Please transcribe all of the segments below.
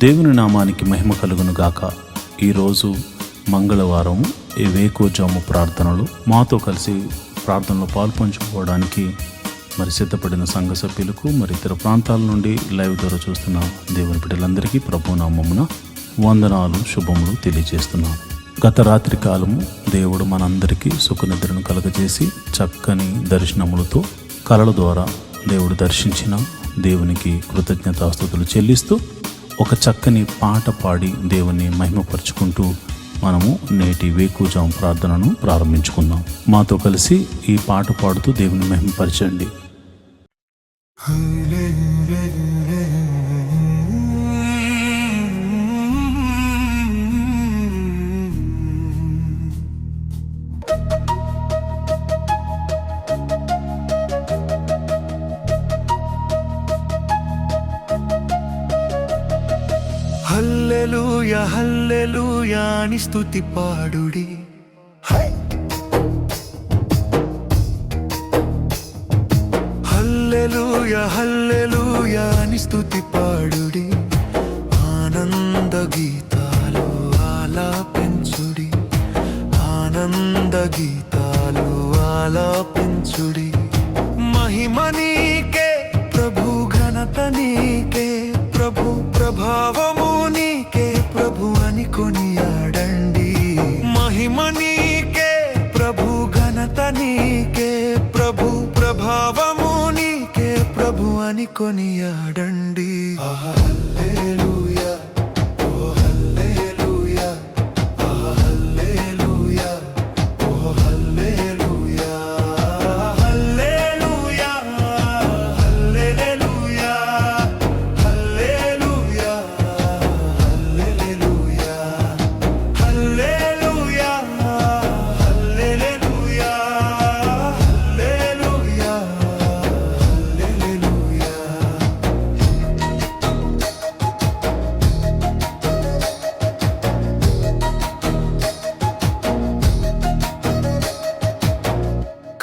దేవుని నామానికి మహిమ కలుగును గాక. ఈరోజు మంగళవారం ఈ వేకువజాము ప్రార్థనలు మాతో కలిసి ప్రార్థనలో పాల్పంచుకోవడానికి మరి సిద్ధపడిన సంఘ సభ్యులకు మరి ఇతర ప్రాంతాల నుండి లైవ్ ద్వారా చూస్తున్న దేవుని బిడ్డలందరికీ ప్రభు నామమున వందనాలు శుభములు తెలియజేస్తున్నాం. గత రాత్రి కాలము దేవుడు మనందరికీ సుఖనిద్రను కలగజేసి చక్కని దర్శనములతో కలల ద్వారా దేవుడు దర్శించిన దేవునికి కృతజ్ఞతాస్తుతులు చెల్లిస్తూ ఒక చక్కని పాట పాడి దేవుని మహిమపరుచుకుంటూ మనము నేటి వేకువజాము ప్రార్థనను ప్రారంభించుకుందాం. మాతో కలిసి ఈ పాట పాడుతూ దేవుని మహిమపరచండి. హల్లెలూయా హల్లెలూయా అని స్తుతి పాడుడి. హల్లెలూయా హల్లెలూయా అని స్తుతి పాడుడి. ఆనంద గీతాలు ఆలాపించుడి. ఆనంద గీతాలు ఆలాపించుడి. మహిమ నీకే ప్రభు, ఘనత నీకే ప్రభు, ప్రభావము నీకే ప్రభు అని కొనియాడండి. మహిమ నీకే ప్రభు, ఘనత నీకే ప్రభు, ప్రభావము నీకే ప్రభు అని కొనియాడండి. హల్లెలూయా ఓ హల్లెలూయా, హల్లెలూయా ఓ హల్లెలూయా, హల్లెలూయా హల్లెలూయా హల్లెలూయా హల్లెలూయా హల్లెలూయా హల్లెలూయా హల్లెలూయా హల్లెలూయా.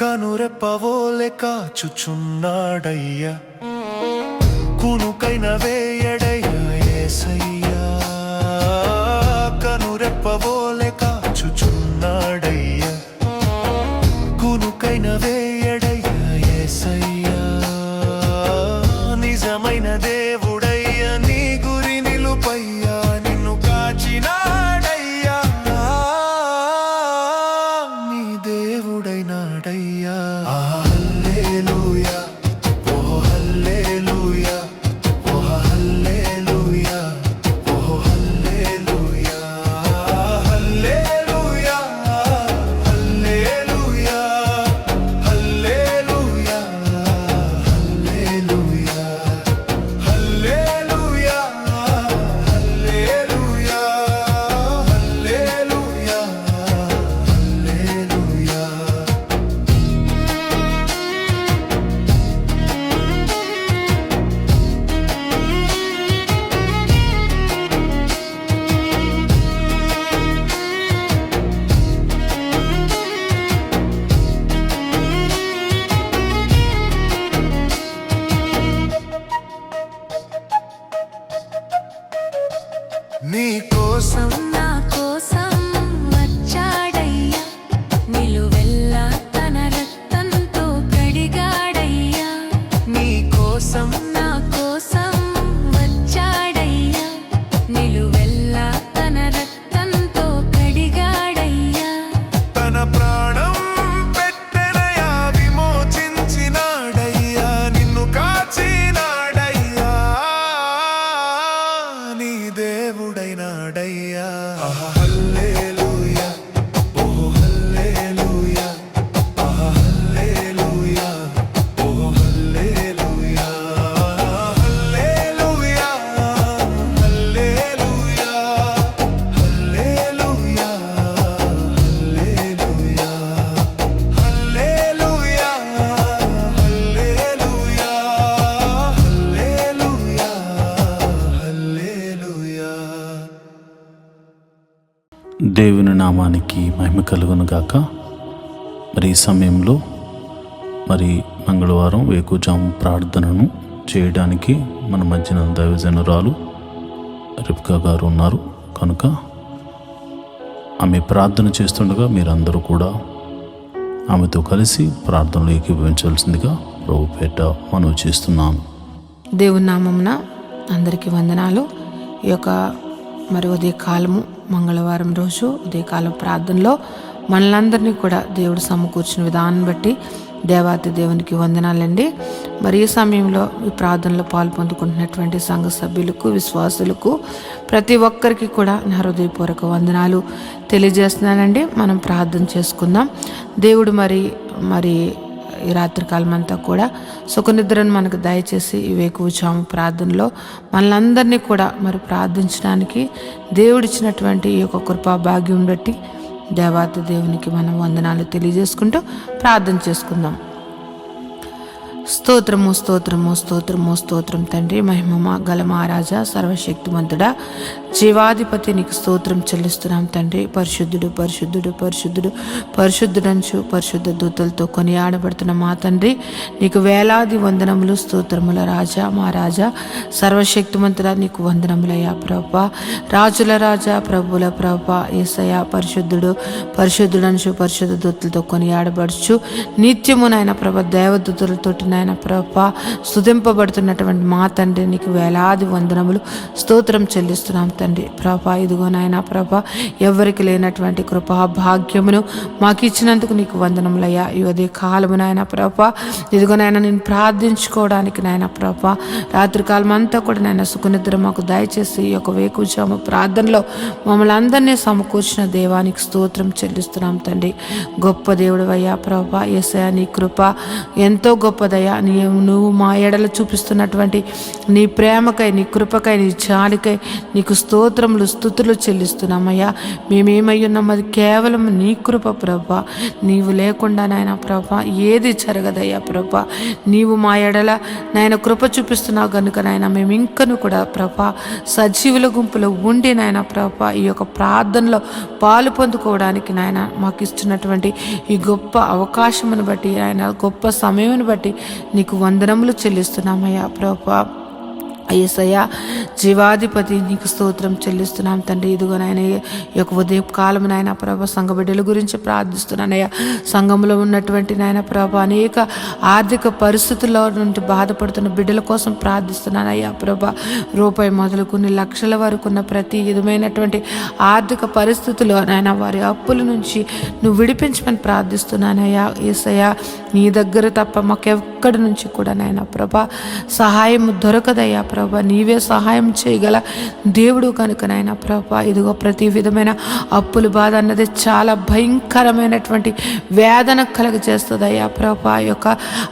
కనురెప్పవోలె కాచుచున్నాడయ్యా, కునుకైన వేయడయ్యా యేసయ్యా. కనురెప్పవోలె కాచుచున్నాడయ్యా, కునుకైన వేయడయ్యా యేసయ్యా. నిజమైన దేవుడయ్యా, నీ గురి నిలుపయ్యా, నిన్ను కాచినాడయ్యా, నీ దేవుడైనాడయ్యా. హల్లెలూయా ఓ హల్లెలూయా, ఓ హల్లెలూయా, ఓ హల్లెలూయా, హల్లెలూయా హల్లెలూయా హల్లెలూయా హల్లెలూయా హల్లెలూయా హల్లెలూయా హల్లెలూయా హల్లెలూయా. నీ కోసం నా కోసం వచ్చాడయ్యా, నిలువెల్లా తన రక్తంతో కడిగాడయ్యా. నీ కోసం నా కోసం వచ్చాడయ్యా, నిలువెల్లా తన రక్తంతో కడిగాడయ్యా. తన ప్రాణం పెట్టెనయ్యా, విమోచించినాడయ్యా, నిన్ను కాచినాడయ్యా, నీ దేవుడైనాడయ్యా. హల్లెలూయా ఓ హల్లెలూయా, హల్లెలూయా ఓ హల్లెలూయా, హల్లెలూయా హల్లెలూయా హల్లెలూయా హల్లెలూయా హల్లెలూయా హల్లెలూయా హల్లెలూయా. దేవుని నామానికి మహిమ కలుగును గాక. మరి ఈ సమయంలో మరి మంగళవారం వేకువజాము ప్రార్థనను చేయడానికి మన మధ్యన దైవజనురాలు రిబ్కా గారు ఉన్నారు కనుక ఆమె ప్రార్థన చేస్తుండగా మీరందరూ కూడా ఆమెతో కలిసి ప్రార్థనలో ఏకీభవించవలసిందిగా ప్రభు పేట మనవి చేస్తున్నాను. దేవుని నామమున అందరికీ వందనాలు. ఈ యొక్క మరి ఉదయకాలము మంగళవారం రోజు ఉదయకాలం ప్రార్థనలో మనలందరినీ కూడా దేవుడు సమకూర్చిన విధానం బట్టి దేవాతి దేవునికి వందనాలండి. మరి ఈ సమయంలో ఈ ప్రార్థనలో పాల్పొందుకుంటున్నటువంటి సంఘ సభ్యులకు, విశ్వాసులకు, ప్రతి ఒక్కరికి కూడా నా హృదయపూర్వక వందనాలు తెలియజేస్తున్నానండి. మనం ప్రార్థన చేసుకుందాం. దేవుడు మరి ఈ రాత్రికాలం అంతా కూడా సుఖనిద్రను మనకు దయచేసి ఈ వేకువజాము ప్రార్థనలో మనలందరినీ కూడా మరి ప్రార్థించడానికి దేవుడిచ్చినటువంటి ఈ యొక్క కృపా భాగ్యం బట్టి దేవాతి దేవునికి మనం వందనాలు తెలియజేసుకుంటూ ప్రార్థన చేసుకుందాం. స్తోత్రము స్తోత్రము స్తోత్రము స్తోత్రం తండ్రి, మహిమ గల మహారాజా, సర్వశక్తిమంతుడా, జీవాధిపతి, నీకు స్తోత్రం చెల్లిస్తున్నాం తండ్రి. పరిశుద్ధుడు పరిశుద్ధుడు పరిశుద్ధుడు పరిశుద్ధుడంచు పరిశుద్ధ దూతలతో కొనియాడబడుతున్న మా తండ్రి, నీకు వేలాది వందనములు స్తోత్రముల రాజా, మా రాజా, సర్వశక్తిమంతుడా, నీకు వందనములయ్యా ప్రభా. రాజుల రాజా, ప్రభుల ప్రభా, యేసయ్యా పరిశుద్ధుడు పరిశుద్ధుడంచు పరిశుద్ధ దూతలతో కొనియాడబడుచు నిత్యము నాయన ప్రభ దేవదూతలతోటి నాయన ప్రభా స్తుతింపబడుతున్నటువంటి మా తండ్రి, నీకు వేలాది వందనములు స్తోత్రం చెల్లిస్తున్నాం తండ్రి. ప్రభా ఇదిగో నాయన ప్రభా, ఎవరికి లేనటువంటి కృపా భాగ్యమును మాకు ఇచ్చినందుకు నీకు వందనములయ్యా. ఈ ఉదయ కాలము నాయన ప్రభా, ఇదిగో నాయన నేను ప్రార్థించుకోవడానికి నాయన ప్రభా రాత్రికాలం అంతా కూడా నాయన సుఖనిద్ర మాకు దయచేసి ఈ యొక్క వేకువజాము ప్రార్థనలో మమ్మల్ని అందరినీ సమకూర్చిన దేవానికి స్తోత్రం చెల్లిస్తున్నాం తండ్రి. గొప్ప దేవుడు అయ్యా ప్రభా, యేసయ్యా నీ కృప ఎంతో గొప్పదయ్యా. నువ్వు మా ఎడల చూపిస్తున్నటువంటి నీ ప్రేమకై, నీ కృపకై, నీ జాలికై నీకు స్తోత్రములు స్తుతులు చెల్లిస్తున్నామయ్యా. మేమేమై ఉన్నాం అది కేవలం నీ కృప ప్రభా. నీవు లేకుండా నాయన ప్రభా ఏది జరగదయ్యా ప్రభా. నీవు మా ఎడల నాయన కృప చూపిస్తున్నావు కనుక నాయన మేము ఇంకను కూడా ప్రభా సజీవుల గుంపులో ఉండి నాయన ప్రభా ఈ యొక్క ప్రార్థనలో పాలు పొందుకోవడానికి నాయన మాకు ఇస్తున్నటువంటి ఈ గొప్ప అవకాశమును బట్టి, ఆయన గొప్ప సమయమును బట్టి నీకు వందనములు చెల్లిస్తున్నామయ్యా ప్రభా. యేసయ్యా జీవాధిపతి, నీకు స్తోత్రం చెల్లిస్తున్నాం తండ్రి. ఇదిగో నాయన ఈ యొక్క ఉదయ కాలం నాయన ప్రభ సంఘ బిడ్డల గురించి ప్రార్థిస్తున్నానయ్యా. సంఘంలో ఉన్నటువంటి నాయన ప్రభ అనేక ఆర్థిక పరిస్థితుల్లో నుండి బాధపడుతున్న బిడ్డల కోసం ప్రార్థిస్తున్నానయ్యా ప్రభ. రూపాయి మొదలుకొని లక్షల వరకు ఉన్న ప్రతి విధమైనటువంటి ఆర్థిక పరిస్థితుల్లో నాయన వారి అప్పుల నుంచి నువ్వు విడిపించమని ప్రార్థిస్తున్నానయ్యా. యేసయ్యా నీ దగ్గర తప్ప మాకెక్కడి నుంచి కూడా నాయన ప్రభ సహాయం దొరకదయ్యా ప్రభా. నీవే సహాయం చేయగల దేవుడు కనుక నాయన ప్రభా ఇదిగో ప్రతి విధమైన అప్పుల బాధ అన్నది చాలా భయంకరమైనటువంటి వేదన కలుగజేస్తుంది అయ్యా ప్రభా.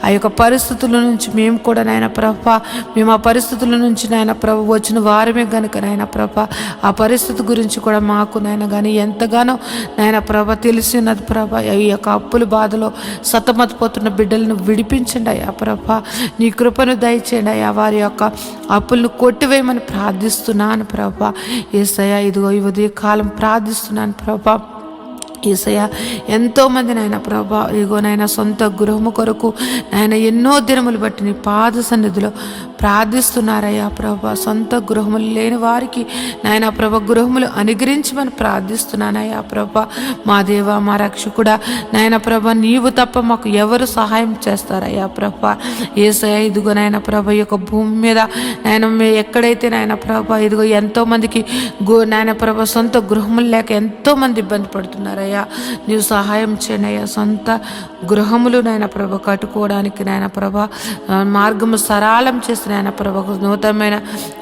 ఆ యొక్క పరిస్థితుల నుంచి మేము కూడా నాయన ప్రభా, మేము ఆ పరిస్థితుల నుంచి నాయన ప్రభు వచ్చిన వారమే కనుక నాయన ప్రభా ఆ పరిస్థితి గురించి కూడా మాకు నాయన కానీ ఎంతగానో నాయన ప్రభ తెలిసి ఉన్నది ప్రభా. ఈ యొక్క అప్పుల బాధలో సతమతపోతున్న బిడ్డలను విడిపించండి అయ్యా ప్రభా. నీ కృపను దయచేయండి అయ్యా. వారి యొక్క అప్పులను కొట్టివేయమని ప్రార్థిస్తున్నాను ప్రభా. యేసయ్యా ఇదిగో ఈ ఉదయ కాలం ప్రార్థిస్తున్నాను ప్రభా. యేసయ్యా ఎంతోమంది నాయన ప్రభా ఇదిగో నాయన సొంత గృహము కొరకు నాయన ఎన్నో దినములు బట్టి నీ పాద సన్నిధిలో ప్రార్థిస్తున్నారయ్యా ప్రభా. సొంత గృహములు లేని వారికి నాయన ప్రభ గృహములు అనుగ్రహించమని ప్రార్థిస్తున్నానయ్యా ప్రభా. మా దేవ మా రక్షకుడా నాయన ప్రభ నీవు తప్ప మాకు ఎవరు సహాయం చేస్తారయ్యా ప్రభా. యేసయ్యా ఇదిగో నాయన ప్రభ ఈ యొక్క భూమి మీద నాయన ఎక్కడైతే నాయన ప్రభ ఇదిగో ఎంతోమందికి నాయన ప్రభ సొంత గృహములు లేక ఎంతోమంది ఇబ్బంది పడుతున్నారయ్యా. నీవు సహాయం చేయండి అయ్యా. సొంత గృహములు నాయన ప్రభ కట్టుకోవడానికి నాయన ప్రభ మార్గము సరళం చేసి నాయన ప్రభ నూతనమైన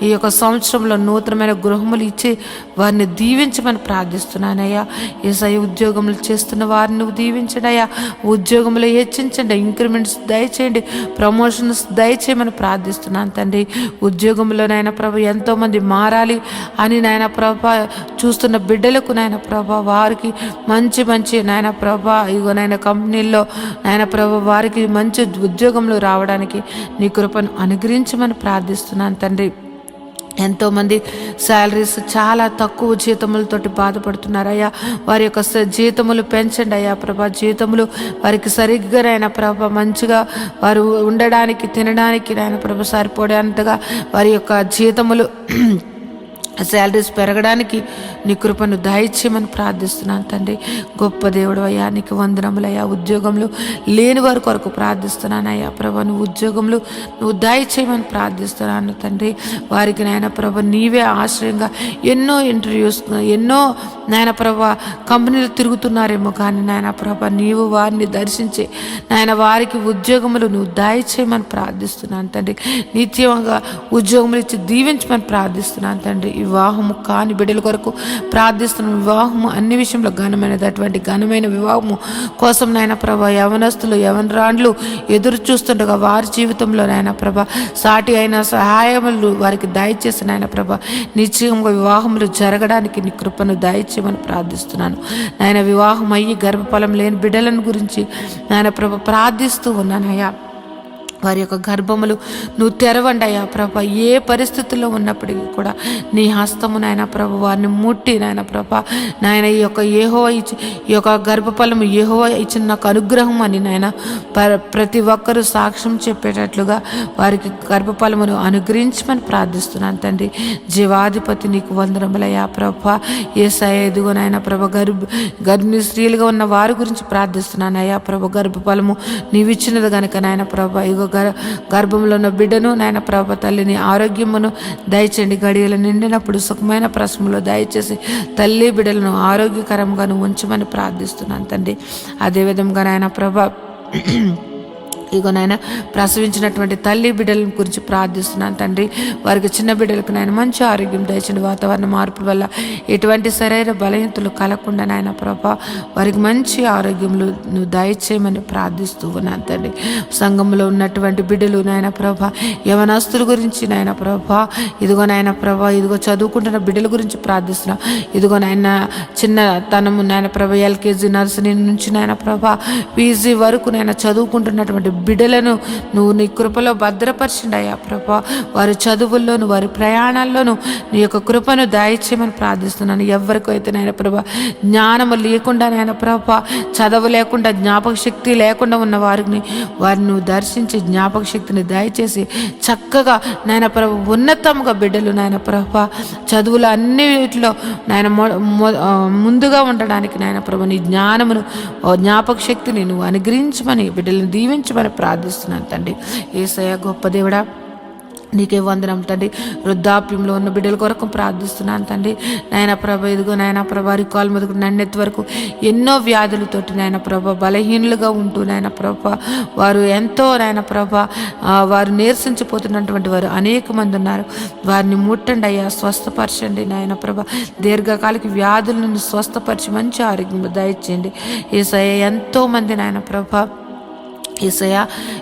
ఈ యొక్క సంవత్సరంలో నూతనమైన గృహములు ఇచ్చి వారిని దీవించమని ప్రార్థిస్తున్నానయ్యా. యేసయ్య ఉద్యోగములు చేస్తున్న వారిని నువ్వు దీవించండి అయ్యా. ఉద్యోగములు హెచ్చించండి, ఇంక్రిమెంట్స్ దయచేయండి, ప్రమోషన్స్ దయచేయమని ప్రార్థిస్తున్నాను తండ్రి. ఉద్యోగంలో నాయన ప్రభ ఎంతోమంది మారాలి అని నాయన ప్రభ చూస్తున్న బిడ్డలకు నాయన ప్రభ వారికి మంచి మంచి నాయన ప్రభ ఇగో నాయన కంపెనీల్లో నాయన ప్రభ వారికి మంచి ఉద్యోగంలో రావడానికి నీ కృపను అనుగ్రహించమని ప్రార్థిస్తున్నాను తండ్రి. ఎంతోమంది శాలరీస్ చాలా తక్కువ జీతములతోటి బాధపడుతున్నారయ్యా. వారి యొక్క జీతములు పెంచండి అయ్యా ప్రభా. జీతములు వారికి సరిగ్గా నాయన ప్రభ మంచిగా వారు ఉండడానికి తినడానికి నాయన ప్రభ సరిపోయేంతగా వారి యొక్క జీతములు శాలరీస్ పెరగడానికి నీ కృపను దయచేయమని ప్రార్థిస్తున్నాను తండ్రి. గొప్ప దేవుడు అయ్యా, నీకు వందనములయ్యా. ఉద్యోగంలో లేని వారి కొరకు ప్రార్థిస్తున్నాను అయ్యా ప్రభా. నువ్వు ఉద్యోగంలో నువ్వు దయచేయమని ప్రార్థిస్తున్నాను తండ్రి. వారికి నాయన ప్రభా నీవే ఆశ్రయంగా ఎన్నో ఇంటర్వ్యూస్, ఎన్నో నాయన ప్రభా కంపెనీలు తిరుగుతున్నారేమో కానీ నాయన ప్రభా నీవు వారిని దర్శించి నాయన వారికి ఉద్యోగములు నువ్వు దయచేయమని ప్రార్థిస్తున్నాను తండ్రి. నిత్యంగా ఉద్యోగములు ఇచ్చి దీవించమని ప్రార్థిస్తున్నాను తండ్రి. వివాహము కాని బిడ్డల కొరకు ప్రార్థిస్తున్నాను. వివాహము అన్ని విషయంలో ఘనమైనది. అటువంటి ఘనమైన వివాహము కోసం నాయన ప్రభా యవనస్తులు యవనరాండ్లు ఎదురు చూస్తుండగా వారి జీవితంలో నాయన ప్రభా సాటి అయిన సహాయములు వారికి దయచేసి నాయన ప్రభా నిశ్చయంగా వివాహములు జరగడానికి నీ కృపను దయచేయమని ప్రార్థిస్తున్నాను నాయన. వివాహం అయ్యి గర్భఫలం లేని బిడ్డలను గురించి నాయన ప్రభా ప్రార్థిస్తూ ఉన్నానయ్యా. వారి యొక్క గర్భములు నువ్వు తెరవండి అయ్యా ప్రభా. ఏ పరిస్థితుల్లో ఉన్నప్పటికీ కూడా నీ హస్తము నాయన ప్రభా వారిని ముట్టి నాయన ప్రభా నాయన ఈ యొక్క గర్భఫలము యెహోవా ఇచ్చిన నాకు అనుగ్రహం అని నాయన ప్రతి ఒక్కరూ సాక్ష్యం చెప్పేటట్లుగా వారికి గర్భఫలమును అనుగ్రహించమని ప్రార్థిస్తున్నాను తండ్రి. జీవాధిపతి నీకు వందనములయ్యా ప్రభా. యేసయ్య ఇదిగో నాయన ప్రభా గర్భిణీ స్త్రీలుగా ఉన్న వారి గురించి ప్రార్థిస్తున్నాను అయ్యా ప్రభా. గర్భఫలము నీవిచ్చినది కనుక నాయన ప్రభా ఇగో గర్భంలో ఉన్న బిడ్డను నాయన ప్రభా తల్లిని ఆరోగ్యమును దయచేయండి. గడియలు నిండినప్పుడు సుఖమైన ప్రసములో దయచేసి తల్లి బిడ్డలను ఆరోగ్యకరంగా ఉంచమని ప్రార్థిస్తున్నాను తండ్రి. అదేవిధంగా నాయన ప్రభా ఇగో నాయన ప్రసవించినటువంటి తల్లి బిడ్డల గురించి ప్రార్థిస్తున్నాను తండ్రి. వారికి చిన్న బిడ్డలకు నాయన మంచి ఆరోగ్యం దయచండి. వాతావరణ మార్పుల వల్ల ఎటువంటి శరీర బలహీనతలు కలగకుండా నాయన ప్రభా వారికి మంచి ఆరోగ్యములు నువ్వు దయచేయమని ప్రార్థిస్తూ ఉన్నాను తండ్రి. సంఘంలో ఉన్నటువంటి బిడ్డలు నాయన ప్రభా యవనస్తుల గురించి నాయన ప్రభా ఇదిగో నాయన ప్రభా ఇదిగో చదువుకుంటున్న బిడ్డల గురించి ప్రార్థిస్తున్నా. ఇదిగో నాయన చిన్న తనము నాయన ప్రభా ఎల్కేజీ నర్సరీ నుంచి నాయన ప్రభా పీజీ వరకు నాయన చదువుకుంటున్నటువంటి బిడ్డలను నువ్వు నీ కృపలో భద్రపరచండి అయ్యా ప్రభా. వారి చదువుల్లోను వారి ప్రయాణాల్లోనూ నీ యొక్క కృపను దయచేయమని ప్రార్థిస్తున్నాను. ఎవరికైతే నాయన ప్రభా జ్ఞానము లేకుండా నాయన ప్రభా చదువు లేకుండా జ్ఞాపక శక్తి లేకుండా ఉన్న వారిని నువ్వు దర్శించి జ్ఞాపక శక్తిని దయచేసి చక్కగా నాయన ప్రభా ఉన్నతంగా బిడ్డలు నాయన ప్రభా చదువులు అన్నిటిలో నాయన ముందుగా ఉండడానికి నాయన ప్రభా నీ జ్ఞానమును జ్ఞాపక శక్తిని నువ్వు అనుగ్రహించమని బిడ్డలను దీవించమని ప్రార్థిస్తున్నాను తండ్రి. యేసయ్య గొప్ప దేవుడా నీకే వందనం తండ్రి. వృద్ధాప్యంలో ఉన్న బిడ్డల కొరకు ప్రార్థిస్తున్నాను తండ్రి. నాయన ప్రభ ఇదిగో నాయన ప్రభ రికాల్ మొదలు నన్నెత్తి వరకు ఎన్నో వ్యాధులతోటి నాయన ప్రభ బలహీనులుగా ఉంటూ నాయన ప్రభ వారు ఎంతో నాయన ప్రభ వారు నీరసించిపోతున్నటువంటి వారు అనేక మంది ఉన్నారు. వారిని ముట్టండి అయ్యా, స్వస్థపరచండి నాయన ప్రభ. దీర్ఘకాలిక వ్యాధులను స్వస్థపరిచి మంచి ఆరోగ్యం దయచేయండి. యేసయ్య ఎంతో మంది నాయన ప్రభ యేసయ్య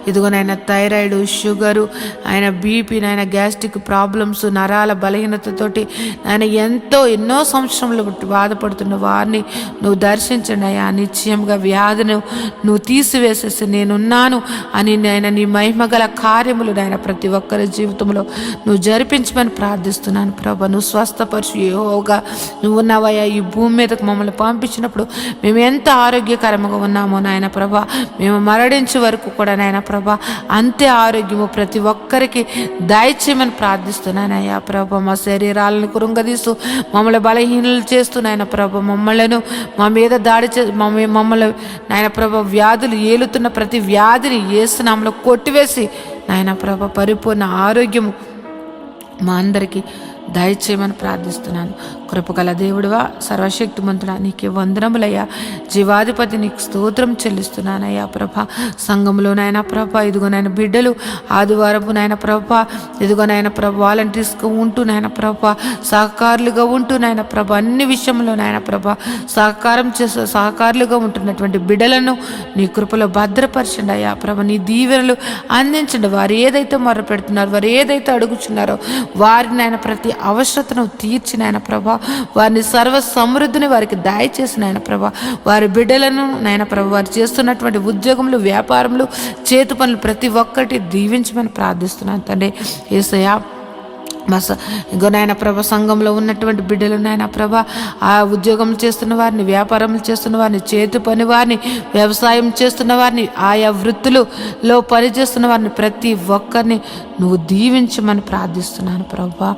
ఇదిగో నాయన థైరాయిడ్, షుగరు, ఆయన బీపీ, నాయన గ్యాస్ట్రిక్ ప్రాబ్లమ్స్, నరాల బలహీనతతోటి ఆయన ఎన్నో సంవత్సరంలో బాధపడుతున్న వారిని నువ్వు దర్శించండి అయ్యా. నిశ్చయంగా వ్యాధిని నువ్వు తీసివేసేసి నేనున్నాను అని నాయన నీ మహిమగల కార్యములు నాయన ప్రతి ఒక్కరి జీవితంలో నువ్వు జరిపించమని ప్రార్థిస్తున్నాను ప్రభా. నువ్వు స్వస్థపరచు యెహోవాగా నువ్వు ఉన్నావయ్యా. ఈ భూమి మీదకు మమ్మల్ని పంపించినప్పుడు మేము ఎంత ఆరోగ్యకరంగా ఉన్నామో నాయన ప్రభా, మేము మరణించే వరకు కూడా నాయన ప్రభా అంతే ఆరోగ్యము ప్రతి ఒక్కరికి దయచేయమని ప్రార్థిస్తున్నాను అయ్యా ప్రభా. మా శరీరాలను కృంగదీస్తూ మమ్మల్ని బలహీనలు చేస్తూ నాయన ప్రభా మమ్మలను మా మీద దాడి మమ్మల్ని నాయన ప్రభా వ్యాధులు ఏలుతున్న ప్రతి వ్యాధిని యేసు నామములో కొట్టివేసి నాయన ప్రభా పరిపూర్ణ ఆరోగ్యము మా అందరికీ దయచేయమని ప్రార్థిస్తున్నాను. కృపగల దేవుడువా, సర్వశక్తిమంతుడా, నీకే వందనములయ్యా. జీవాధిపతి నీకు స్తోత్రం చెల్లిస్తున్నానయ్యా ప్రభా. సంఘంలో నాయన ప్రభా ఇదిగో నాయన బిడ్డలు ఆదివారపు నాయన ప్రభా ఇదిగో నాయన ప్రభా వాలంటీర్స్గా ఉంటూ నాయన ప్రభా సహకారులుగా ఉంటూ నాయన ప్రభా అన్ని విషయంలో నాయన ప్రభా సహకారులుగా ఉంటున్నటువంటి బిడ్డలను నీ కృపలో భద్రపరచండి అయ్యా ప్రభా. నీ దీవెనలు అందించండి. వారు ఏదైతే మొర్ర పెడుతున్నారో, వారు ఏదైతే అడుగుచున్నారో వారిని నాయన ప్రతి అవసరతను తీర్చి నాయన ప్రభా వారిని సర్వ సమృద్ధిని వారికి దయచేసి నాయన ప్రభా వారి బిడ్డలను నాయన ప్రభా వారు చేస్తున్నటువంటి ఉద్యోగములు, వ్యాపారములు, చేతి పనులు ప్రతి ఒక్కటి దీవించమని ప్రార్థిస్తున్నాను తండ్రి. యేసయ్యా ఇంకో నాయన ప్రభ సంఘంలో ఉన్నటువంటి బిడ్డలు నాయన ప్రభ ఆ ఉద్యోగం చేస్తున్న వారిని, వ్యాపారం చేస్తున్న వారిని, చేతి పని వారిని, వ్యవసాయం చేస్తున్న వారిని, ఆయా వృత్తులలో పనిచేస్తున్న వారిని ప్రతి ఒక్కరిని నువ్వు దీవించమని ప్రార్థిస్తున్నాను ప్రభా.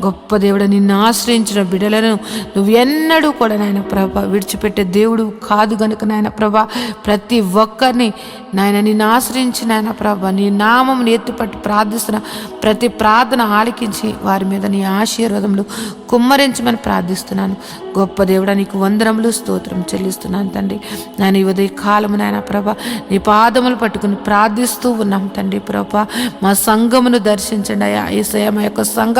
గొప్ప దేవుడు, నిన్ను ఆశ్రయించిన బిడ్డలను నువ్వు ఎన్నడూ కూడా నాయన ప్రభ విడిచిపెట్టే దేవుడు కాదు గనుక నాయన ప్రభ ప్రతి ఒక్కరిని నాయన నిన్ను ఆశ్రయించి నాయన ప్రభ నీ నామమును ఎత్తుపట్టి ప్రార్థిస్తున్న ప్రతి ప్రార్థన ఆలకించి వారి మీద నీ ఆశీర్వాదములు కుమ్మరించమని ప్రార్థిస్తున్నాను. గొప్ప దేవుడా, నీకు వందనములు స్తోత్రం చెల్లిస్తున్నాను తండ్రి. నేను ఈ ఉదయ కాలము నాయన ప్రభ నీ పాదములు పట్టుకుని ప్రార్థిస్తూ ఉన్నాం తండ్రి ప్రభ. మా సంఘమును దర్శించండి అయ్యా. యేసయ్య మా యొక్క సంఘ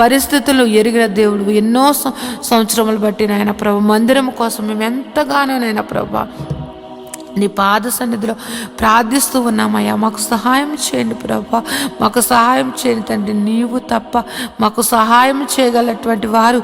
పరిస్థితులు ఎరిగిన దేవుడు, ఎన్నో సంవత్సరములు బట్టి నాయన ప్రభ మందిరం కోసం మేము ఎంతగానో నాయన ప్రభ నీ పాద సన్నిధిలో ప్రార్థిస్తూ ఉన్నామయ్యా. మాకు సహాయం చేయండి ప్రభా, మాకు సహాయం చేయండి తండ్రి. నీవు తప్ప మాకు సహాయం చేయగలటువంటి వారు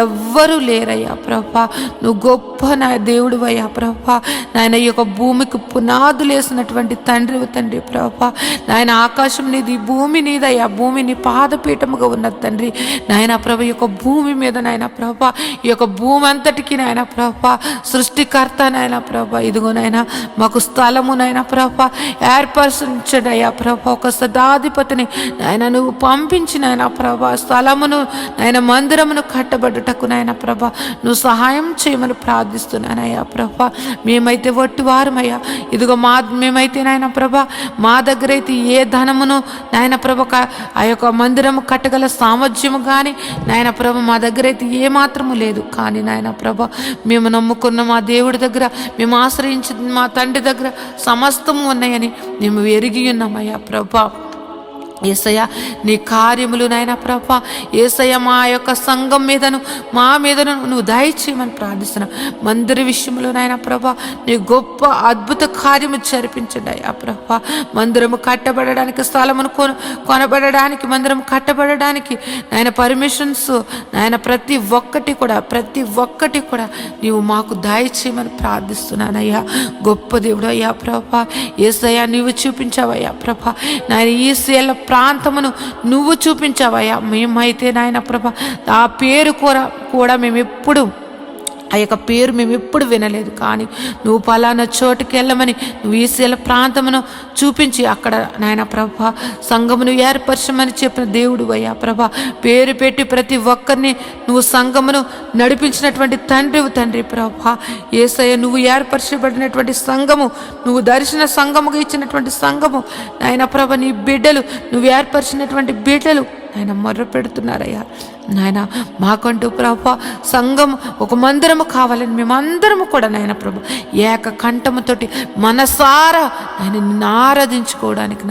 ఎవ్వరూ లేరయ్యా ప్రభా. నువ్వు గొప్ప నా దేవుడు అయ్యా ప్రభా. నాయన ఈ యొక్క భూమికి పునాదులు వేసినటువంటి తండ్రి తండ్రి ప్రభా. నాయన ఆకాశం నీది, భూమి నీదయ్యా. భూమి నీ పాదపీఠముగా ఉన్నది తండ్రి. నాయన ప్రభ ఈ యొక్క భూమి మీద నాయన ప్రభా, ఈ యొక్క భూమి అంతటికి నాయన ప్రభా సృష్టికర్త నాయన ప్రభా. ఇదిగో నాయన మాకు స్థలము నాయన ప్రభా ఏర్పరచండి అయ్యా ప్రభా. ఒక సదాధిపతిని నాయన నువ్వు పంపించి నాయన ప్రభా స్థలమును నాయన మందిరమును కట్టబడ్డటకు నాయన ప్రభా నువ్వు సహాయం చేయమని ప్రార్థిస్తున్నానయ్యా ప్రభా. మేమైతే వట్టివారమయ్యా. ఇదిగో మేమైతే నాయన ప్రభా మా దగ్గర అయితే ఏ ధనమును నాయన ప్రభ ఆ యొక్క మందిరము కట్టగల సామర్థ్యము కానీ నాయన ప్రభ మా దగ్గర అయితే ఏ మాత్రము లేదు. కానీ నాయన ప్రభ మేము నమ్ముకున్న మా దేవుడి దగ్గర, మేము ఆశ్రయించిన మా తండ్రి దగ్గర సమస్తము ఉన్నాయని మేము ఎరిగి ఉన్నామయ్యా ప్రభా. యేసయ్య నీ కార్యములు నాయన ప్రభా, యేసయ్య మా యొక్క సంఘం మీదను మా మీదను నువ్వు దయచేయమని ప్రార్థిస్తున్నావు. మందిర విషయంలో నాయన ప్రభా నీ గొప్ప అద్భుత కార్యము జరిపించండి అయ్యా ప్రభా. మందిరము కట్టబడడానికి, స్థలమును కొనబడడానికి, మందిరము కట్టబడడానికి నాయన పర్మిషన్స్ నాయన ప్రతి ఒక్కటి కూడా నీవు మాకు దయచేయమని ప్రార్థిస్తున్నానయ్యా. గొప్ప దేవుడు అయ్యా ప్రభా. యేసయ్య నీవు చూపించావయ్యా ప్రభా. నాయన ఈ సేల ప్రాంతమును నువ్వు చూపించావయ్యా. మేమైతే నాయన ప్రభ ఆ పేరు కూడా మేమెప్పుడు ఆ యొక్క పేరు మేము ఎప్పుడు వినలేదు. కానీ నువ్వు పలానా చోటుకి వెళ్ళమని నువ్వు ఈసేల ప్రాంతమును చూపించి అక్కడ నాయన ప్రభ సంఘమును ఏర్పరచమని చెప్పిన దేవుడు అయ్యా ప్రభ. పేరు పెట్టి ప్రతి ఒక్కరిని నువ్వు సంఘమును నడిపించినటువంటి తండ్రి ప్రభ. యేసయ్య నువ్వు ఏర్పరచబడినటువంటి సంఘము, నువ్వు దర్శన సంఘముగా ఇచ్చినటువంటి సంఘము నాయన ప్రభ, నీ బిడ్డలు, నువ్వు ఏర్పరిచినటువంటి బిడ్డలు నాయన మొర్ర పెడుతున్నారయ్యా. నాయన మాకంటూ ప్రభా సంఘం ఒక మందిరము కావాలని మేమందరము కూడా నాయన ప్రభు ఏక కంఠముతోటి మనసారా నాయన నిన్ను ఆరాధించుకోవడానికి,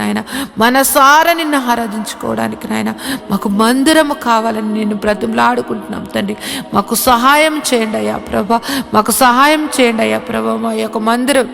నిన్ను ఆరాధించుకోవడానికి నాయన మాకు మందిరము కావాలని నేను బ్రతిమలాడుకుంటున్నాం తండ్రి. మాకు సహాయం చేయండి అయ్యా ప్రభా, మాకు సహాయం చేయండి అయ్యా ప్రభా. మా యొక్క మందిరం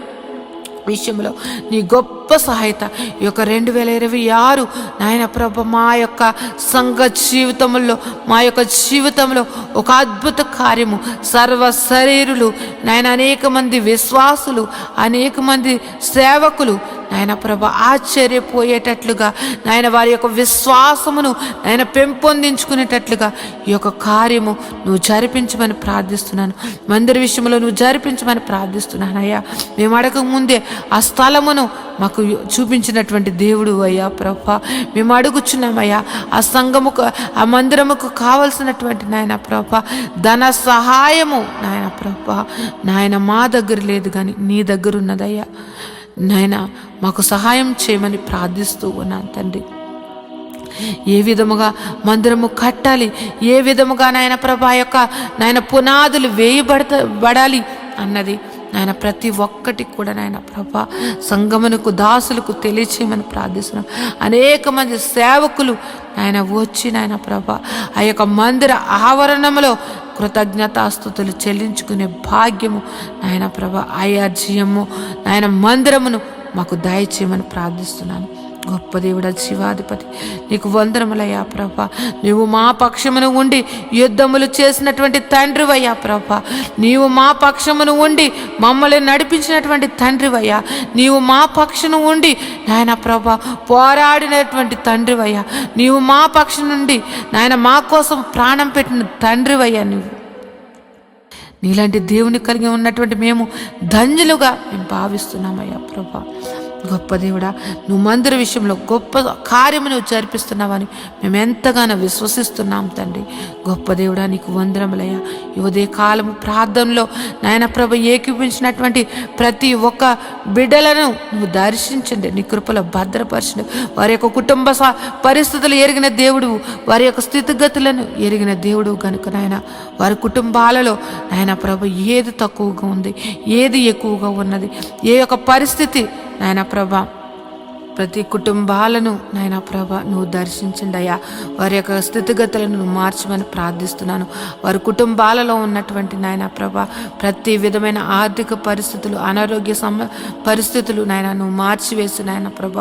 విషయంలో నీ గొప్ప సహాయత ఈ యొక్క 2026 నాయన ప్రభ మా యొక్క సంఘ జీవితంలో, మా యొక్క జీవితంలో ఒక అద్భుత కార్యము, సర్వ శరీరులు నాయన అనేక మంది విశ్వాసులు, అనేక మంది సేవకులు నాయన ప్రభ ఆశ్చర్యపోయేటట్లుగా నాయన వారి యొక్క విశ్వాసమును నాయన పెంపొందించుకునేటట్లుగా ఈ యొక్క కార్యము నువ్వు జరిపించమని ప్రార్థిస్తున్నాను. మందిర విషయంలో నువ్వు జరిపించమని ప్రార్థిస్తున్నాను అయ్యా. మేము అడగక ముందే ఆ స్థలమును మాకు చూపించినటువంటి దేవుడు అయ్యా ప్రభా. మేము అడుగుచున్నామయ్యా ఆ సంఘముకు, ఆ మందిరముకు కావలసినటువంటి నాయన ప్రభా ధన సహాయము నాయన ప్రభా నాయన మా దగ్గర లేదు కానీ నీ దగ్గర ఉన్నదయ్యా. నాయన మాకు సహాయం చేయమని ప్రార్థిస్తూ ఉన్నాను తండ్రి. ఏ విధముగా మందిరము కట్టాలి, ఏ విధముగా నాయన ప్రభా యొక్క నాయన పునాదులు వేయబడాలి అన్నది నాయన ప్రతి ఒక్కటి కూడా నాయన ప్రభా సంగమునకు దాసులకు తెలియచేయమని ప్రార్థిస్తున్నాం. అనేక మంది సేవకులు నాయన వచ్చి నాయన ప్రభా ఆ యొక్క మందిర ఆవరణంలో కృతజ్ఞతాస్తుతులు చెల్లించుకునే భాగ్యము నాయన ప్రభా, ఆయార్జీయము నాయన మందిరమును మాకు దయచేయమని ప్రార్థిస్తున్నాను. గొప్ప దేవుడా, జీవాధిపతి నీకు వందనములయ్యా ప్రభా. నీవు మా పక్షమును ఉండి యుద్ధములు చేసినటువంటి తండ్రివయ్యా ప్రభా. నీవు మా పక్షమును ఉండి మమ్మల్ని నడిపించినటువంటి తండ్రివయ్యా. నీవు మా పక్షమును ఉండి నాయన ప్రభా పోరాడినటువంటి తండ్రివయ్యా. నీవు మా పక్షం నుండి నాయన మా కోసం ప్రాణం పెట్టిన తండ్రివయ్యా. నీలాంటి దేవుని కలిగి ఉన్నటువంటి మేము ధన్యులుగా మేము భావిస్తున్నామయ్యా ప్రభా. గొప్ప దేవుడా, నువ్వు మందిర విషయంలో గొప్ప కార్యము నువ్వు జరిపిస్తున్నావని మేము ఎంతగానో విశ్వసిస్తున్నాం తండ్రి. గొప్ప దేవుడా, నీకు వందనములయ్యా. ఈ ఉదయ కాలము ప్రార్థనలో నాయన ప్రభ ఏకీపించినటువంటి ప్రతి ఒక్క బిడ్డలను నువ్వు దర్శించండి, నీ కృపలో భద్రపరచండి. వారి యొక్క కుటుంబ పరిస్థితులు ఎరిగిన దేవుడు, వారి యొక్క స్థితిగతులను ఎరిగిన దేవుడు కనుక నాయన వారి కుటుంబాలలో నాయన ప్రభ ఏది తక్కువగా ఉంది, ఏది ఎక్కువగా ఉన్నది, ఏ యొక్క పరిస్థితి నాయన ప్రభా ప్రతి కుటుంబాలను నాయన ప్రభ నువ్వు దర్శించండి అయ్యా. వారి యొక్క స్థితిగతులను నువ్వు మార్చమని ప్రార్థిస్తున్నాను. వారి కుటుంబాలలో ఉన్నటువంటి నాయన ప్రభ ప్రతి విధమైన ఆర్థిక పరిస్థితులు, అనారోగ్య పరిస్థితులు నాయన నువ్వు మార్చివేసి నాయన ప్రభ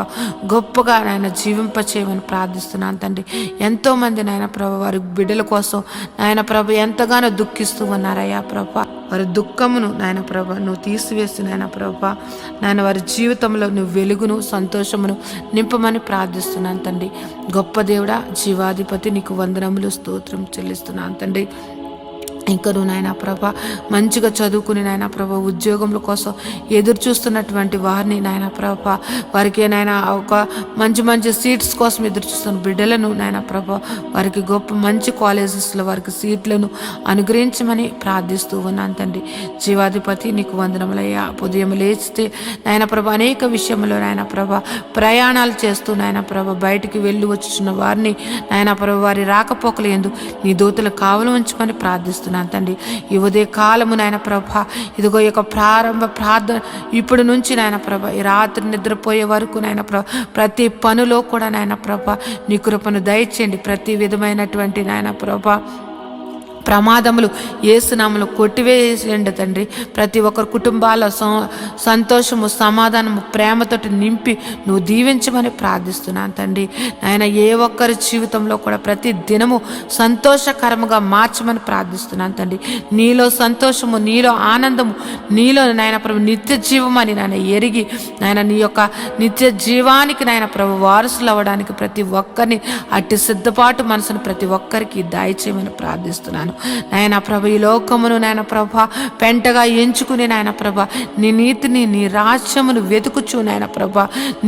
గొప్పగా నాయన జీవింపచేయమని ప్రార్థిస్తున్నాను తండ్రి. ఎంతోమంది నాయన ప్రభ వారి బిడ్డల కోసం నాయన ప్రభ ఎంతగానో దుఃఖిస్తూ ఉన్నారయ్యా ప్రభ. వారి దుఃఖమును నాయన ప్రభ నువ్వు తీసివేసి నాయన ప్రభ నాయన వారి జీవితంలో నువ్వు వెలుగును సంతోషమును నింపమని ప్రార్థిస్తున్నాను తండ్రి. గొప్ప దేవుడా, జీవాధిపతి నీకు వందనములు స్తోత్రం చెల్లిస్తున్నాను తండ్రి. ఇంకా నువ్వు నాయన ప్రభ మంచిగా చదువుకుని నాయన ప్రభ ఉద్యోగముల కోసం ఎదురు చూస్తున్నటువంటి వారిని నాయన ప్రభ వారికి నాయన ఒక మంచి మంచి సీట్స్ కోసం ఎదురు చూస్తున్న బిడ్డలను నాయన ప్రభ వారికి గొప్ప మంచి కాలేజెస్లో వారికి సీట్లను అనుగ్రహించమని ప్రార్థిస్తూ ఉన్నాను తండ్రి. జీవాధిపతి నీకు వందనములయ్యా. ఉదయం లేచితే నాయన ప్రభ అనేక విషయంలో నాయన ప్రభ ప్రయాణాలు చేస్తూ నాయన ప్రభ బయటికి వెళ్ళి వచ్చుచున్న వారిని నాయన ప్రభ వారి రాకపోకలు ఎందు నీ దూతలు కావలు ఉంచమని ప్రార్థిస్తున్నాను తండ్రి. ఈ ఉదయ కాలము నాయన ప్రభ ఇదిగో యొక్క ప్రారంభ ప్రార్థన ఇప్పుడు నుంచి నాయన ప్రభ ఈ రాత్రి నిద్రపోయే వరకు నాయన ప్రభ ప్రతి పనిలో కూడా నాయన ప్రభ నీ కృపను దయచేయండి. ప్రతి విధమైనటువంటి నాయన ప్రభ ప్రమాదములు యేసునామములో కొట్టివేయండి తండ్రి. ప్రతి ఒక్కరి కుటుంబాల సంతోషము, సమాధానము, ప్రేమతోటి నింపి నువ్వు దీవించమని ప్రార్థిస్తున్నాను తండ్రి. నాయన ఏ ఒక్కరి జీవితంలో కూడా ప్రతి దినము సంతోషకరముగా మార్చమని ప్రార్థిస్తున్నాను తండ్రి. నీలో సంతోషము, నీలో ఆనందము, నీలో నాయన ప్రభు నిత్య జీవమని నాయన ఎరిగి నాయన నీ యొక్క నిత్య జీవానికి నాయన ప్రభు వారసులు అవ్వడానికి ప్రతి ఒక్కరిని అట్టి సిద్ధపాటు మనసును ప్రతి ఒక్కరికి దయచేయమని ప్రార్థిస్తున్నాను. నాయన ప్రభ ఈ లోకమును నాయన ప్రభ పెంటగా ఎంచుకుని నాయన ప్రభ నీ నీతిని, నీ రాజ్యమును వెతుకుచు నాయన ప్రభ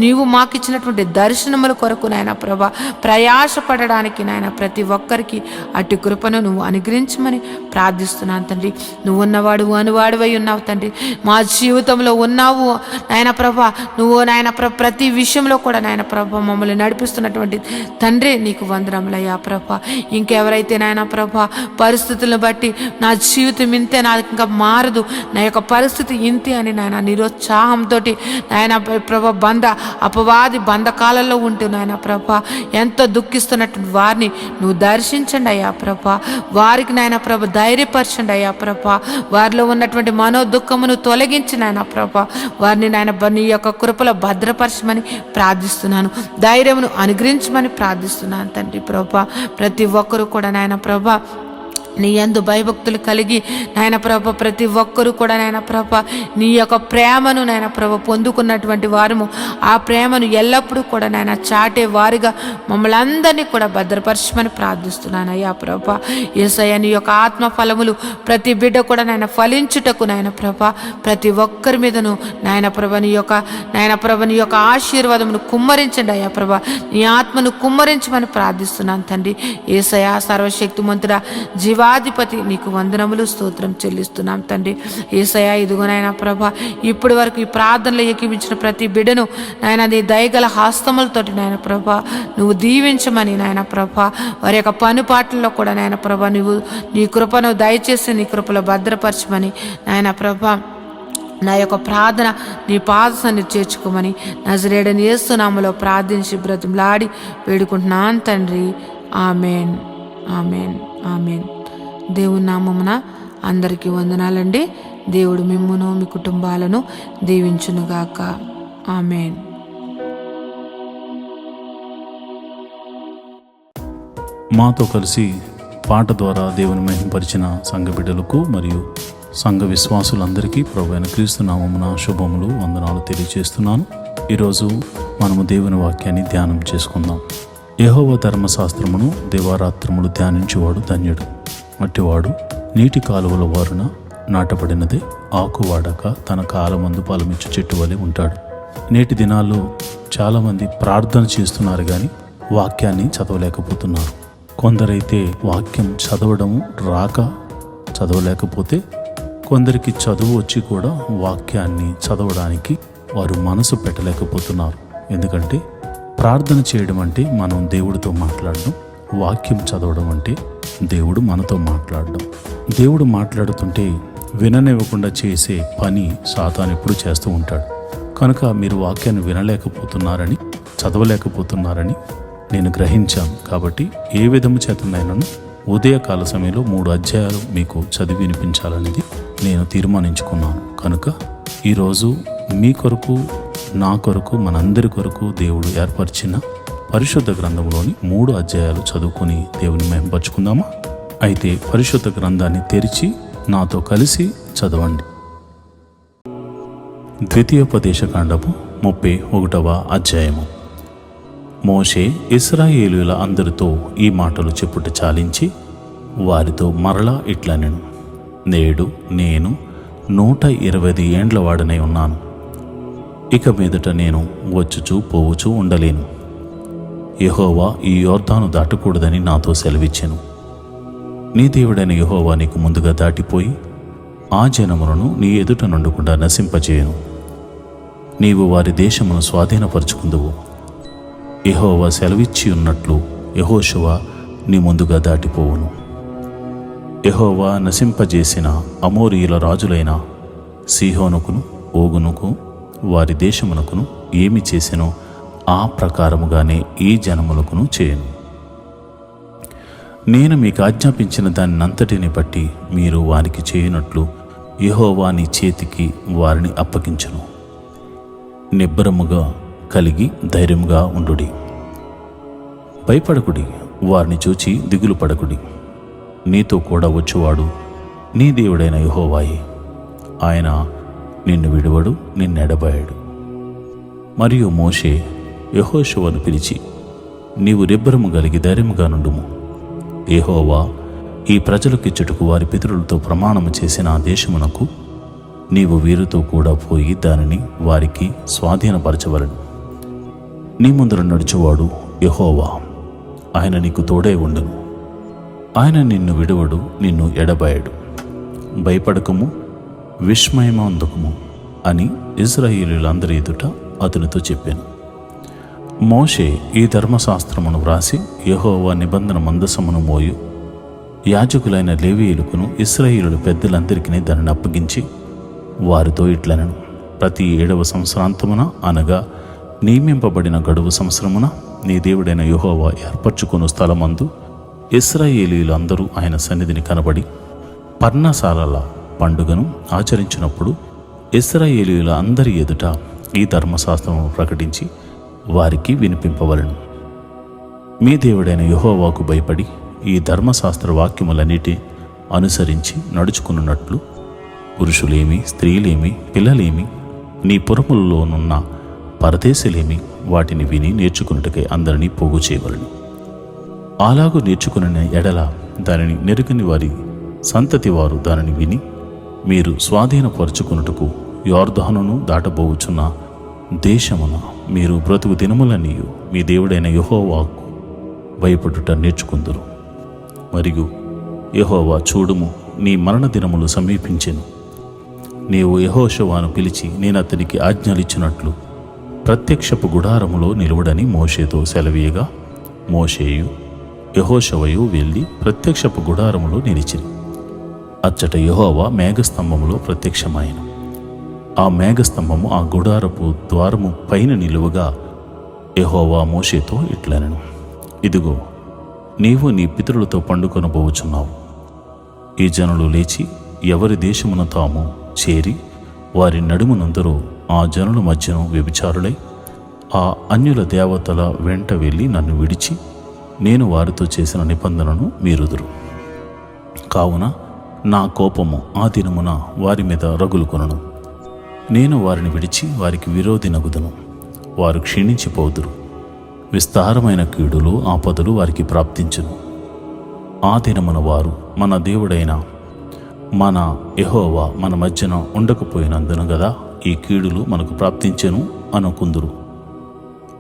నీవు మాకు ఇచ్చినటువంటి దర్శనముల కొరకు నాయన ప్రభ ప్రయాసపడడానికి నాయన ప్రతి ఒక్కరికి అట్టి కృపను నువ్వు అనుగ్రహించమని ప్రార్థిస్తున్నాను తండ్రి. నువ్వు ఉన్నవాడు అనువాడువై ఉన్నావు తండ్రి. మా జీవితంలో ఉన్నావు నాయన ప్రభ. నువ్వు నాయన ప్రభ ప్రతి విషయంలో కూడా నాయన ప్రభ మమ్మల్ని నడిపిస్తున్నటువంటి తండ్రి నీకు వందనములయ్యా ప్రభ. ఇంకెవరైతే నాయన ప్రభ పరిస్థితులను బట్టి నా జీవితం ఇంతే, నాకు ఇంకా మారదు, నా యొక్క పరిస్థితి ఇంతే అని నాయన నిరుత్సాహంతో నాయన ప్రభ అపవాది బంధకాలలో ఉంటూ నాయన ప్రభ ఎంతో దుఃఖిస్తున్నటువంటి వారిని నువ్వు దర్శించండి అయ్యా ప్రభ. వారికి నాయన ప్రభ ధైర్యపరచండి అయ్యా ప్రభ. వారిలో ఉన్నటువంటి మనో దుఃఖమును తొలగించి నాయన ప్రభ వారిని నాయన నీ యొక్క కృపలో భద్రపరచమని ప్రార్థిస్తున్నాను. ధైర్యమును అనుగ్రహించమని ప్రార్థిస్తున్నాను తండ్రి ప్రభ. ప్రతి ఒక్కరూ కూడా నాయన ప్రభ నీ యందు భయభక్తులు కలిగి నాయన ప్రభ ప్రతి ఒక్కరూ కూడా నాయన ప్రభ నీ యొక్క ప్రేమను నాయన ప్రభ పొందుకున్నటువంటి వారము ఆ ప్రేమను ఎల్లప్పుడూ కూడా నాయన చాటే వారిగా మమ్మల్ని అందరినీ కూడా భద్రపరచమని ప్రార్థిస్తున్నాను అయ్యా ప్రభ. యేసయ్య నీ యొక్క ఆత్మ ఫలములు ప్రతి బిడ్డ కూడా నాయన ఫలించుటకు నాయన ప్రభ ప్రతి ఒక్కరి మీదను నాయన ప్రభ నీ యొక్క ఆశీర్వాదమును కుమ్మరించండి అయ్యా ప్రభ. నీ ఆత్మను కుమ్మరించమని ప్రార్థిస్తున్నాను తండ్రి. యేసయ్య సర్వశక్తిమంతుడా, జీవాధిపతి నీకు వందనములు స్తోత్రం చెల్లిస్తున్నాం తండ్రి. యేసయ్య ఇదిగో నాయన ప్రభ ఇప్పటి వరకు ఈ ప్రార్థనలు ఏకీపించిన ప్రతి బిడ్డను నాయన నీ దయగల హస్తములతోటి నాయన ప్రభ నువ్వు దీవించమని నాయన ప్రభ వారి యొక్క పనిపాట్లలో కూడా నాయన ప్రభ నువ్వు నీ కృపను దయచేసి నీ కృపలో భద్రపరచమని నాయన ప్రభ నా యొక్క ప్రార్థన నీ పాదసాన్ని చేర్చుకోమని నజరేయుడైన యేసు నామములో ప్రార్థించి బ్రతిమలాడి వేడుకుంటున్నాను తండ్రి. Amen, amen, amen. దేవుని నామమున అందరికీ వందనాలండి. దేవుడు మిమ్మును మీ కుటుంబాలను దీవించునుగాక. ఆమెన్. మాతో కలిసి పాట ద్వారా దేవుని మహింపరిచిన సంఘ బిడ్డలకు మరియు సంఘ విశ్వాసులందరికీ ప్రభువైన క్రీస్తు నామమున శుభములు వందనాలు తెలియజేస్తున్నాను. ఈరోజు మనము దేవుని వాక్యాన్ని ధ్యానం చేసుకుందాం. యెహోవా ధర్మశాస్త్రమును దివారాత్రములు ధ్యానించేవాడు ధన్యుడు. అట్టివాడు నీటి కాలువల వారున నాటబడినదే, ఆకు వాడక తన కాలమందు ఫలమిచ్చు చెట్టు వలె ఉంటాడు. నేటి దినాల్లో చాలామంది ప్రార్థన చేస్తున్నారు కానీ వాక్యాన్ని చదవలేకపోతున్నారు. కొందరైతే వాక్యం చదవడం రాక చదవలేకపోతే, కొందరికి చదువు వచ్చి కూడా వాక్యాన్ని చదవడానికి వారు మనసు పెట్టలేకపోతున్నారు. ఎందుకంటే ప్రార్థన చేయడం అంటే మనం దేవుడితో మాట్లాడడం, వాక్యం చదవడం అంటే దేవుడు మనతో మాట్లాడడం. దేవుడు మాట్లాడుతుంటే విననివ్వకుండా చేసే పని సాతాను ఎప్పుడు చేస్తూ ఉంటాడు. కనుక మీరు వాక్యాన్ని వినలేకపోతున్నారని, చదవలేకపోతున్నారని నేను గ్రహించాను. కాబట్టి ఏ విధము చేతనైనాను ఉదయకాల సమయంలో 3 అధ్యాయాలు మీకు చదివి వినిపించాలనేది నేను తీర్మానించుకున్నాను. కనుక ఈరోజు మీ కొరకు, నా కొరకు, మనందరి కొరకు దేవుడు ఏర్పరిచిన పరిశుద్ధ గ్రంథంలోని 3 అధ్యాయాలు చదువుకొని దేవుని మహింపరచుకుందామా? అయితే పరిశుద్ధ గ్రంథాన్ని తెరిచి నాతో కలిసి చదవండి. ద్వితీయోపదేశకాండము 31వ అధ్యాయము. మోషే ఇశ్రాయేలీయుల అందరితో ఈ మాటలు చెప్పుట చాలించి వారితో మరలా ఇట్లనెను, నేడు నేను 120 ఏండ్ల వాడనై ఉన్నాను. ఇక మీదట నేను వచ్చుచూ పోవుచూ ఉండలేను. యెహోవా ఈ యోర్దాను దాటకూడదని నాతో సెలవిచ్చెను. నీ దేవుడైన యెహోవా నీకు ముందుగా దాటిపోయి ఆ జనములను నీ ఎదుట నుండకుండా నశింపజేయను. నీవు వారి దేశమును స్వాధీనపరుచుకుందువు. యెహోవా సెలవిచ్చి ఉన్నట్లు యెహోషువ నీ ముందుగా దాటిపోవును. యెహోవా నశింపజేసిన అమోరీయుల రాజులైన సీహోనుకును ఓగునుకు వారి దేశమునకును ఏమి చేసెనో ఆ ప్రకారముగానే ఈ జనములకును చేయను. నేను మీకు ఆజ్ఞాపించిన దాన్నంతటిని బట్టి మీరు వారికి చేయనట్లు యెహోవా నీ చేతికి వారిని అప్పగించును. నిబ్బరముగా కలిగి ధైర్యముగా ఉండుడి. భయపడకుడి, వారిని చూచి దిగులు పడకుడి. నీతో కూడా వచ్చువాడు నీ దేవుడైన యెహోవాయే. ఆయన నిన్ను విడువడు, నిన్నెడబాయడు. మరియు మోషే యెహోషువను పిలిచి, నీవు నిబ్బరము కలిగి ధైర్యముగా నుండుము. యెహోవా ఈ ప్రజలకిచ్చుటకు వారి పితరులతో ప్రమాణము చేసిన ఆ దేశమునకు నీవు వీరితో కూడా పోయి దానిని వారికి స్వాధీనపరచవలను. నీ ముందర నడుచువాడు యెహోవా, ఆయన నీకు తోడై ఉండును. ఆయన నిన్ను విడువడు, నిన్ను ఎడబాయడు. భయపడకము, విస్మయమందుకము అని ఇశ్రాయేలీయులందరి ఎదుట అతనితో చెప్పాను. మోషే ఈ ధర్మశాస్త్రమును వ్రాసి యెహోవా నిబంధన మందసమును మోయు యాజకులైన లేవీయులకును ఇశ్రాయేలుల పెద్దలందరికీ దానిని అప్పగించి వారితో ఇట్లనెను, ప్రతి 7వ సంవత్సరాంతమున అనగా నియమింపబడిన గడువు సంవత్సరమున నీ దేవుడైన యెహోవా ఏర్పరచుకున్న స్థలమందు ఇశ్రాయేలీయులందరూ ఆయన సన్నిధిని కనబడి పర్ణశాలల పండుగను ఆచరించినప్పుడు ఇశ్రాయేలీయుల అందరి ఎదుట ఈ ధర్మశాస్త్రమును ప్రకటించి వారికి వినిపింపవలను. మీ దేవుడైన యెహోవాకు భయపడి ఈ ధర్మశాస్త్ర వాక్యములన్నిటి అనుసరించి నడుచుకున్నట్లు పురుషులేమి, స్త్రీలేమి, పిల్లలేమి, నీ పురములలోనున్న పరదేశులేమి వాటిని విని నేర్చుకున్నట్టుకై అందరినీ పోగు చేయవలను. అలాగూ నేర్చుకున్న ఎడల దానిని నెరుగని వారి సంతతి వారు దానిని విని మీరు స్వాధీనపరుచుకున్నట్టుకు యోర్దానును దాటబోవుచున్న దేశమున మీరు బ్రతుకు దినములన్నీయు మీ దేవుడైన యెహోవాకు భయపడుట నేర్చుకుందురు. మరియు యెహోవా చూడుము, నీ మరణ దినములు సమీపించెను. నీవు యెహోషువను పిలిచి నేను అతనికి ఆజ్ఞలిచ్చినట్లు ప్రత్యక్షపు గుడారములో నిలువడని మోషేతో సెలవీయగా మోషేయు యెహోషువయు వెళ్ళి ప్రత్యక్షపు గుడారములో నిలిచిరి. అచ్చట యెహోవా మేఘస్తంభములో ప్రత్యక్షమాయెను. ఆ మేఘస్తంభము ఆ గుడారపు ద్వారము పైన నిలువగా యెహోవా మోషేతో ఇట్లనెను, ఇదిగో నీవు నీ పితరులతో పండుకొనబోచున్నావు. ఈ జనులు లేచి ఎవరి దేశమున తాము చేరి వారి నడుమునందరూ ఆ జనుల మధ్యను వ్యభిచారులై ఆ అన్యుల దేవతల వెంట వెళ్ళి నన్ను విడిచి నేను వారితో చేసిన నిబంధనను మీరుదురు. కావున నా కోపము ఆ దినమున వారి మీద రగులుకొనును. నేను వారిని విడిచి వారికి విరోధినగుదును. వారు క్షీణించిపోదురు. విస్తారమైన కీడులు ఆపదలు వారికి ప్రాప్తించును. ఆ దినమున వారు మన దేవుడైన మన యెహోవా మన మధ్యన ఉండకపోయినందున గదా ఈ కీడులు మనకు ప్రాప్తించెను అనుకుందురు.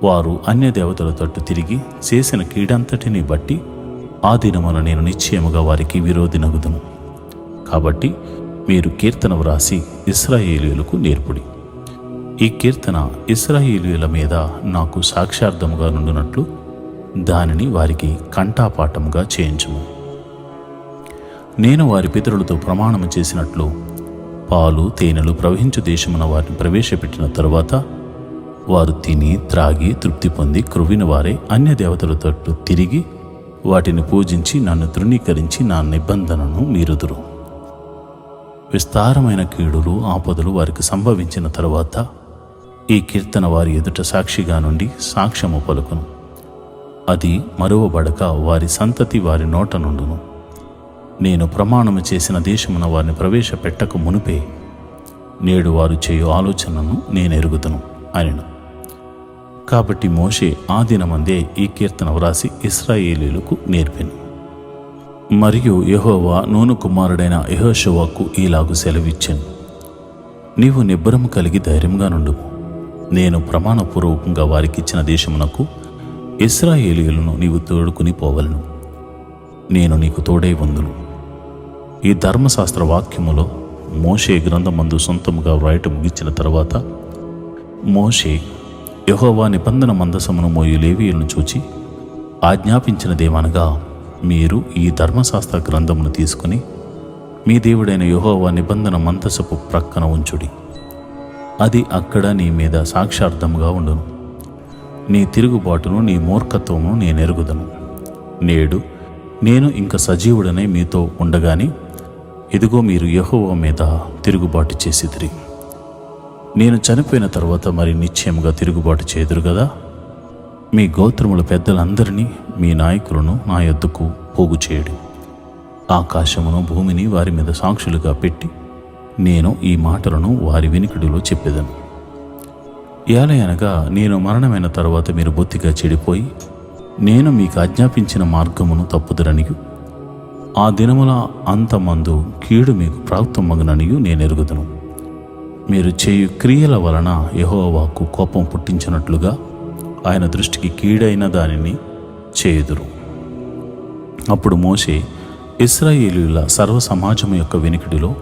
వారు అన్య దేవతల తట్టు తిరిగి చేసిన కీడంతటిని బట్టి ఆ దినమున నేను నిశ్చయముగా వారికి విరోధినగుదును. కాబట్టి మీరు కీర్తన వ్రాసి ఇశ్రాయేలీయులకు నేర్పుడి. ఈ కీర్తన ఇశ్రాయేలీయుల మీద నాకు సాక్షార్థముగా నుండినట్లు దానిని వారికి కంఠాపాఠముగా చేయించుము. నేను వారి పితరులతో ప్రమాణము చేసినట్లు పాలు తేనెలు ప్రవహించు దేశమున వారిని ప్రవేశపెట్టిన తరువాత వారు తిని త్రాగి తృప్తి పొంది క్రొవ్విన వారే అన్య దేవతల తట్టు తిరిగి వాటిని పూజించి నన్ను తృణీకరించి నా నిబంధనను మీరుదురు. విస్తారమైన కీడులు ఆపదలు వారికి సంభవించిన తరువాత ఈ కీర్తన వారి ఎదుట సాక్షిగా నుండి సాక్ష్యము పలుకును. అది మరువబడక వారి సంతతి వారి నోట నుండును. నేను ప్రమాణము చేసిన దేశమున వారిని ప్రవేశపెట్టక మునుపే నేడు వారు చేయు ఆలోచనను నేనెరుగుదును అనెను. కాబట్టి మోషే ఆ దినమందే ఈ కీర్తన వ్రాసి ఇశ్రాయేలీయులకు నేర్పెను. మరియు యెహోవా నూను కుమారుడైన యెహోషువకు ఈలాగు సెలవిచ్చెను. నీవు నిబ్బరము కలిగి ధైర్యంగా నుండుము. నేను ప్రమాణపూర్వకంగా వారికిచ్చిన దేశమునకు ఇశ్రాయేలీయులను నీవు తోడుకుని పోవలను. నేను నీకు తోడై ఉందును. ఈ ధర్మశాస్త్ర వాక్యములో మోషే గ్రంథమందు సొంతముగా వ్రాయటం ముగించిన తర్వాత మోషే యెహోవా నిబంధన మందసమును మోయు లేవీయులను చూచి ఆజ్ఞాపించినదేమనగా, మీరు ఈ ధర్మశాస్త్ర గ్రంథమును తీసుకుని మీ దేవుడైన యెహోవా నిబంధన మందసపు ప్రక్కన ఉంచుడి. అది అక్కడ నీ మీద సాక్షార్థముగా ఉండును. నీ తిరుగుబాటును నీ మూర్ఖత్వమును నేనెరుగుదను. నేడు నేను ఇంక సజీవుడనై మీతో ఉండగాని ఇదిగో మీరు యెహోవా మీద తిరుగుబాటు చేసిదిరి. నేను చనిపోయిన తర్వాత మరి నిశ్చయముగా తిరుగుబాటు చేదురు కదా. మీ గోత్రముల పెద్దలందరినీ మీ నాయకులను నా యొద్దకు పోగు చేయుడి. ఆకాశమును భూమిని వారి మీద సాక్షులుగా పెట్టి నేను ఈ మాటలను వారి వినికిడిలో చెప్పేదను. ఏలయనగా నేను మరణమైన తరువాత మీరు బొత్తిగా చెడిపోయి నేను మీకు ఆజ్ఞాపించిన మార్గమును తప్పుదురనియు ఆ దినముల అంతమందు కీడు మీకు ప్రాప్తమగుననియు నేనెరుగుదును. మీరు చేయు క్రియల వలన యెహోవాకు కోపం పుట్టించినట్లుగా ఆయన దృష్టికి కీడైన దానిని చేయుదురు. అప్పుడు మోషే ఇశ్రాయేలీయుల సర్వ సమాజము యొక్క వినికిడిలో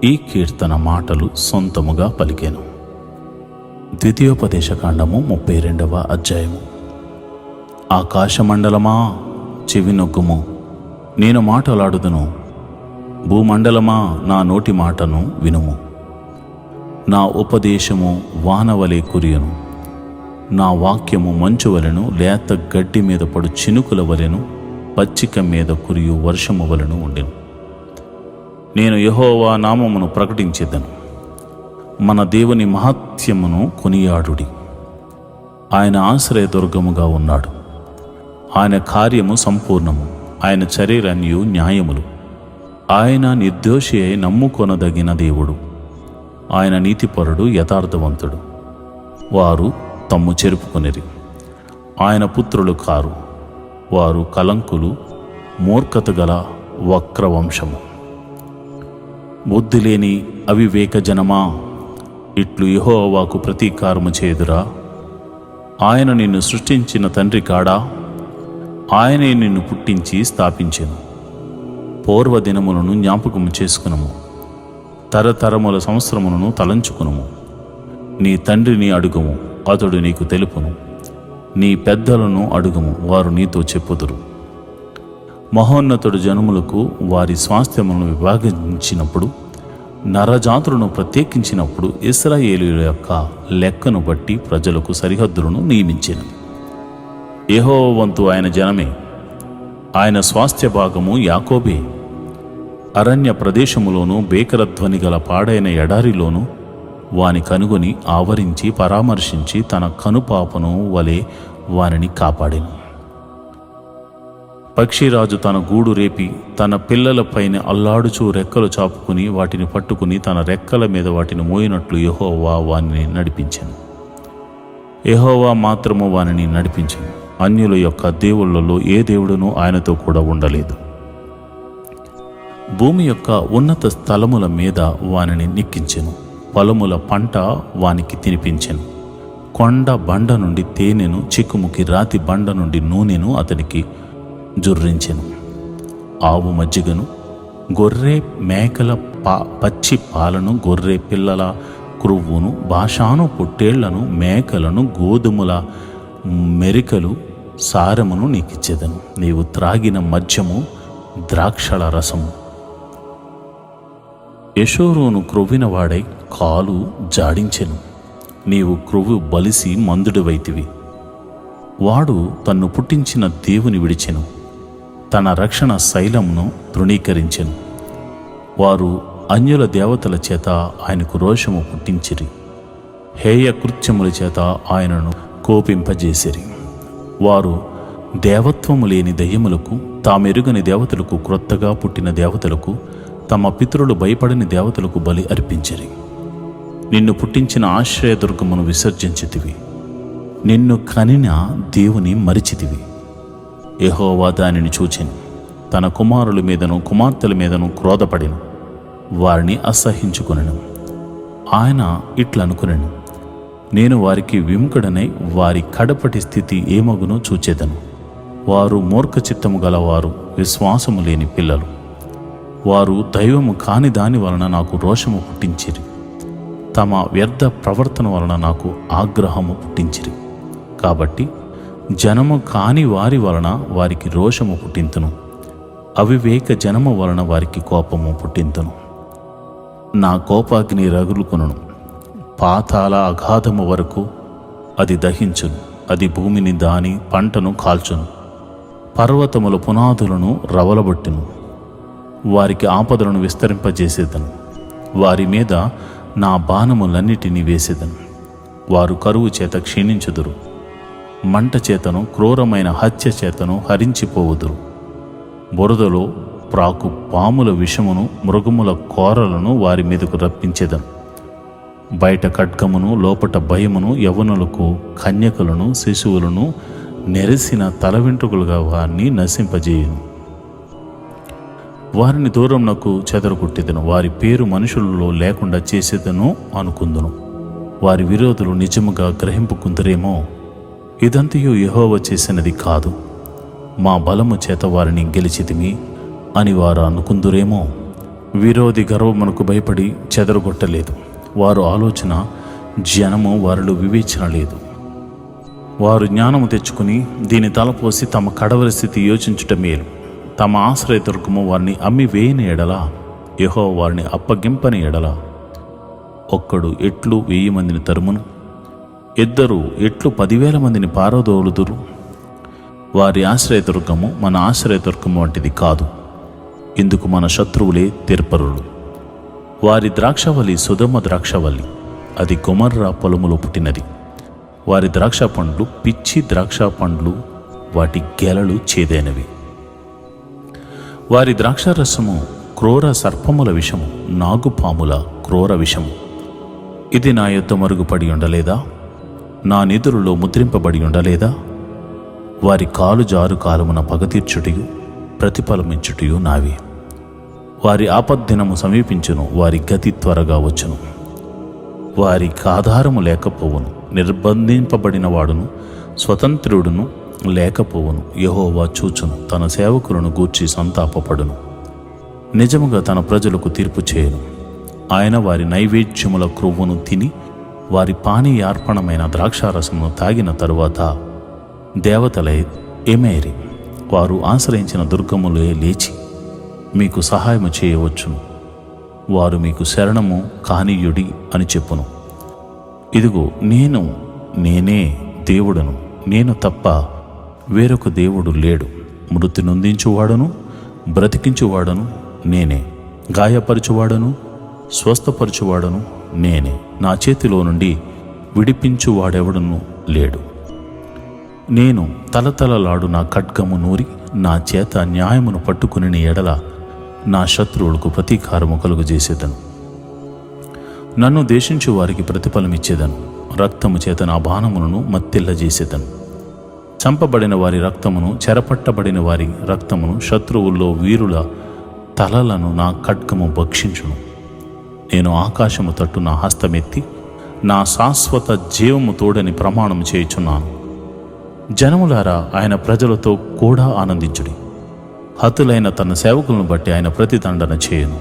ఈ కీర్తన మాటలు సొంతముగా పలికెను. ద్వితీయోపదేశకాండము 32వ అధ్యాయము. ఆకాశమండలమా చెవినొగ్గుము, నేను మాటలాడుదును. భూమండలమా నా నోటి మాటను వినుము. నా ఉపదేశము వానవలే కురియను, నా వాక్యము మంచు వలెను, లేత గడ్డి మీద పడు చినుకుల వలెను, పచ్చిక మీద కురియు వర్షము వలెను ఉండెను. నేను యెహోవా నామమును ప్రకటించెదను. మన దేవుని మహత్యమును కొనియాడుడి. ఆయన ఆశ్రయదుర్గముగా ఉన్నాడు. ఆయన కార్యము సంపూర్ణము, ఆయన చర్యలన్నీ న్యాయములు. ఆయన నిర్దోషి అయి నమ్ముకొనదగిన దేవుడు. ఆయన నీతిపరుడు, యథార్థవంతుడు. వారు తమ్ము చెరుపుకొనిరి. ఆయన పుత్రులు కారు. వారు కలంకులు, మూర్ఖత గల వక్రవంశము. బుద్ధి లేని అవివేక జనమా, ఇట్లు యెహోవాకు ప్రతీకారము చేదురా. ఆయన నిన్ను సృష్టించిన తండ్రి కాడా? ఆయనే నిన్ను పుట్టించి స్థాపించెను. పూర్వ దినములను జ్ఞాపకము చేసుకునము, తరతరముల సంవత్సరములను తలంచుకునుము. నీ తండ్రిని అడుగుము, అతడు నీకు తెలుపును. నీ పెద్దలను అడుగుము, వారు నీతో చెప్పుదురు. మహోన్నతుడు జనములకు వారి స్వాస్థ్యములను విభాగించినప్పుడు, నరజాతులను ప్రత్యేకించినప్పుడు ఇశ్రాయేలీయుల యొక్క లెక్కను బట్టి ప్రజలకు సరిహద్దులను నియమించెను. యెహోవా వంతు ఆయన జనమే, ఆయన స్వాస్థ్య భాగము యాకోబే. అరణ్య ప్రదేశములోను భీకరధ్వని గల పాడైన ఎడారిలోను వాని కనుగొని ఆవరించి పరామర్శించి తన కనుపాపను వలె వానిని కాపాడెను. పక్షిరాజు తన గూడు రేపి తన పిల్లలపైన అల్లాడుచూ రెక్కలు చాపుకుని వాటిని పట్టుకుని తన రెక్కల మీద వాటిని మోయినట్లు యెహోవా వానిని నడిపించెను. యెహోవా మాత్రము వానిని నడిపించెను. అన్యుల యొక్క దేవుళ్ళలో ఏ దేవుడునూ ఆయనతో కూడా ఉండలేదు. భూమి యొక్క ఉన్నత స్థలముల మీద వానిని నిక్కించెను. పొలముల పంట వానికి తినిపించెను. కొండ బండ నుండి తేనెను, చిక్కుముకి రాతి బండ నుండి నూనెను అతనికి జుర్రించెను. ఆవు మజ్జిగను, గొర్రె మేకల పచ్చి పాలను, గొర్రె పిల్లల క్రొవ్వును, బాషాను పొట్టేళ్లను, మేకలను, గోధుమల మెరికలు, సారమును నీకిచ్చేదను. నీవు త్రాగిన మద్యము, ద్రాక్షల రసము. యెషూరూను క్రొవ్విన వాడై కాలు జాడించెను. నీవు క్రొవ్వు బలిసి మందుడివైతివి. వాడు తన్ను పుట్టించిన దేవుని విడిచెను. తన రక్షణ శైలమును తృణీకరించెను. వారు అన్యుల దేవతల చేత ఆయనకు రోషము పుట్టించిరి. హేయ కృత్యముల చేత ఆయనను కోపింపజేసిరి. వారు దేవత్వము లేని దయ్యములకు, తామెరుగని దేవతలకు, క్రొత్తగా పుట్టిన దేవతలకు, తమ పితరులు భయపడని దేవతలకు బలి అర్పించిరి. నిన్ను పుట్టించిన ఆశ్రయదుర్గమును విసర్జించితివి. నిన్ను కనిన దేవుని మరిచితివి. యెహోవా దానిని చూచెను. తన కుమారుల మీదను కుమార్తెల మీదను క్రోధపడెను. వారిని అసహించుకొనెను. ఆయన ఇట్లనుకొనెను, నేను వారికి విముఖుడనై వారి కడపటి స్థితి ఏమగునో చూచెదను. వారు మూర్ఖచిత్తము గలవారు, విశ్వాసము లేని పిల్లలు. వారు దైవము కాని దాని వలన నాకు రోషము పుట్టించిరి. తమ వ్యర్థ ప్రవర్తన వలన నాకు ఆగ్రహము పుట్టించిరి. కాబట్టి జనము కాని వారి వలన వారికి రోషము పుట్టింతును, అవివేక జనము వలన వారికి కోపము పుట్టింతును. నా కోపాగ్ని రగులుకొనును. పాతాళ అగాధము వరకు అది దహించును. అది భూమిని దాని పంటను కాల్చును. పర్వతముల పునాదులను రవలబొట్టును. వారికి ఆపదలను విస్తరింపజేసేదను. వారి మీద నా బాణములన్నిటినీ వేసేదను. వారు కరువు చేత క్షీణించుదురు. మంట చేతను క్రూరమైన హత్య చేతను హరించిపోవుదురు. బురదలో ప్రాకు పాముల విషమును, మృగముల కోరలను వారి మీదకు రప్పించేదను. బయట ఖడ్గమును, లోపట భయమును, యవ్వనులకు కన్యకలను, శిశువులను నెరసిన తల వెంట్రుకలుగా వారిని నశింపజేయును. వారిని దూరంనకు చెదరగొట్టేదను. వారి పేరు మనుషులలో లేకుండా చేసేదను అనుకుందును. వారి విరోధులు నిజముగా గ్రహింపుకుందరేమో, ఇదంతయు యెహోవా చేసినది కాదు, మా బలము చేత వారిని గెలిచితిమి అని వారు అనుకుందురేమో. విరోధి గర్వమునకు భయపడి చెదరగొట్టలేదు. వారు ఆలోచన జనము వారిలో వివేచన లేదు. వారు జ్ఞానము తెచ్చుకుని దీని తలపోసి తమ కడవరి స్థితి యోచించుట మేలు. తమ ఆశ్రయదుర్గము వారిని అమ్మి వేయని ఎడల, యెహోవా వారిని అప్పగింపని ఎడల, ఒక్కడు ఎట్లు 1000 మందిని తరుమును, ఇద్దరు ఎట్లు 10,000 మందిని పారదోలుదురు. వారి ఆశ్రయదుర్గము మన ఆశ్రయదుర్గము వంటిది కాదు. ఇందుకు మన శత్రువులే తీర్పరులు. వారి ద్రాక్షవల్లి సుధమ ద్రాక్షవల్లి, అది గొమర్రా పొలములో పుట్టినది. వారి ద్రాక్ష పండ్లు పిచ్చి ద్రాక్ష పండ్లు, వాటి గెలలు చేదైనవి. వారి ద్రాక్షరసము క్రూర సర్పముల విషము, నాగుపాముల క్రూర విషము. ఇది నా యొద్ద మరుగుపడి ఉండలేదా? నా నిధులలో ముద్రింపబడి ఉండలేదా? వారి కాలు జారు కాలమున పగతీర్చుటయు ప్రతిఫలమించుటయు నావే. వారి ఆపద్దినము సమీపించును, వారి గతి త్వరగా వచ్చును. వారికి ఆధారము లేకపోవును, నిర్బంధింపబడిన వాడును స్వతంత్రుడును లేకపోవును. యెహోవా చూచును, తన సేవకులను గూర్చి సంతాపపడును. నిజముగా తన ప్రజలకు తీర్పు చేయును. ఆయన వారి నైవేద్యముల క్రొవ్వును తిని వారి పానీయార్పణమైన ద్రాక్షారసమును తాగిన తరువాత దేవతలై ఏమేరి వారు ఆశ్రయించిన దుర్గములే లేచి మీకు సహాయము చేయవచ్చును. వారు మీకు శరణము కానీయుడి అని చెప్పును. ఇదిగో నేనే దేవుడను, నేను తప్ప వేరొక దేవుడు లేడు. మృతి నొందించువాడను బ్రతికించువాడను నేనే, గాయపరచువాడను స్వస్థపరచువాడను నేనే. నా చేతిలో నుండి విడిపించువాడెవడను లేడు. నేను తలతలలాడు నా ఖడ్గము నూరి నా చేత న్యాయమును పట్టుకుని ఎడల నా శత్రువులకు ప్రతీకారము కలుగజేసేదను. నన్ను దేశించు వారికి ప్రతిఫలమిచ్చేదను. రక్తము చేత నా బాణములను మత్తిల్లజేసేదను. చంపబడిన వారి రక్తమును, చెరపట్టబడిన వారి రక్తమును, శత్రువుల్లో వీరుల తలలను నా ఖడ్గము భక్షించును. నేను ఆకాశము తట్టు నా హస్తమెత్తి నా శాశ్వత జీవము తోడని ప్రమాణం చేయుచున్నాను. జనములారా, ఆయన ప్రజలతో కూడా ఆనందించుడి. హతులైన తన సేవకులను బట్టి ఆయన ప్రతిదండన చేయను.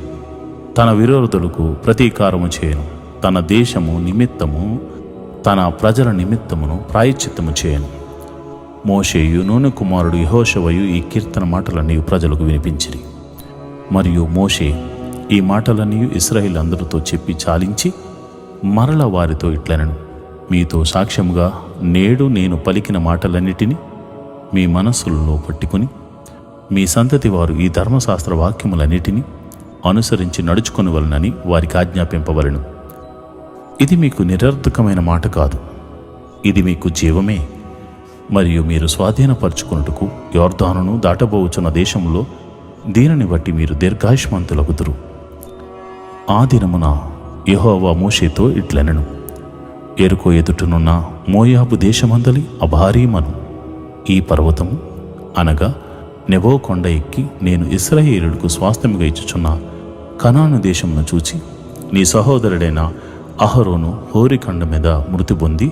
తన విరోధులకు ప్రతీకారము చేయను. తన దేశము నిమిత్తము, తన ప్రజల నిమిత్తమును ప్రాయశ్చిత్తము చేయను. మోషేయు నూనె కుమారుడు యెహోషువయు ఈ కీర్తన మాటలన్నీ ప్రజలకు వినిపించిరి. మరియు మోషే ఈ మాటలన్నీ ఇశ్రాయేలు అందరితో చెప్పి చాలించి మరల వారితో ఇట్లనెను: మీతో సాక్ష్యముగా నేడు నేను పలికిన మాటలన్నిటినీ మీ మనస్సులలో పట్టుకుని మీ సంతతి వారు ఈ ధర్మశాస్త్ర వాక్యములన్నిటినీ అనుసరించి నడుచుకొనవలెనని వారికి ఆజ్ఞాపింపవలెను. ఇది మీకు నిరర్థకమైన మాట కాదు, ఇది మీకు జీవమే. మరియు మీరు స్వాధీనపరచుకొనుటకు యొర్దానును దాటబోచున్న దేశంలో దీనిని బట్టి మీరు దీర్ఘాయుష్మంతులగుదురు. ఆ దినమున యెహోవా మోషేతో ఇట్లనెను: ఎరుకో ఎదుటనున్న మోయాబు దేశమందలి అబారీమను ఈ పర్వతము అనగా నెబో కొండ ఎక్కి నేను ఇశ్రాయేలులకు స్వాస్థ్యముగా ఇచ్చుచున్న కనాను దేశమును చూచి నీ సహోదరుడైన అహరోను హోరికండ మీద మృతి పొంది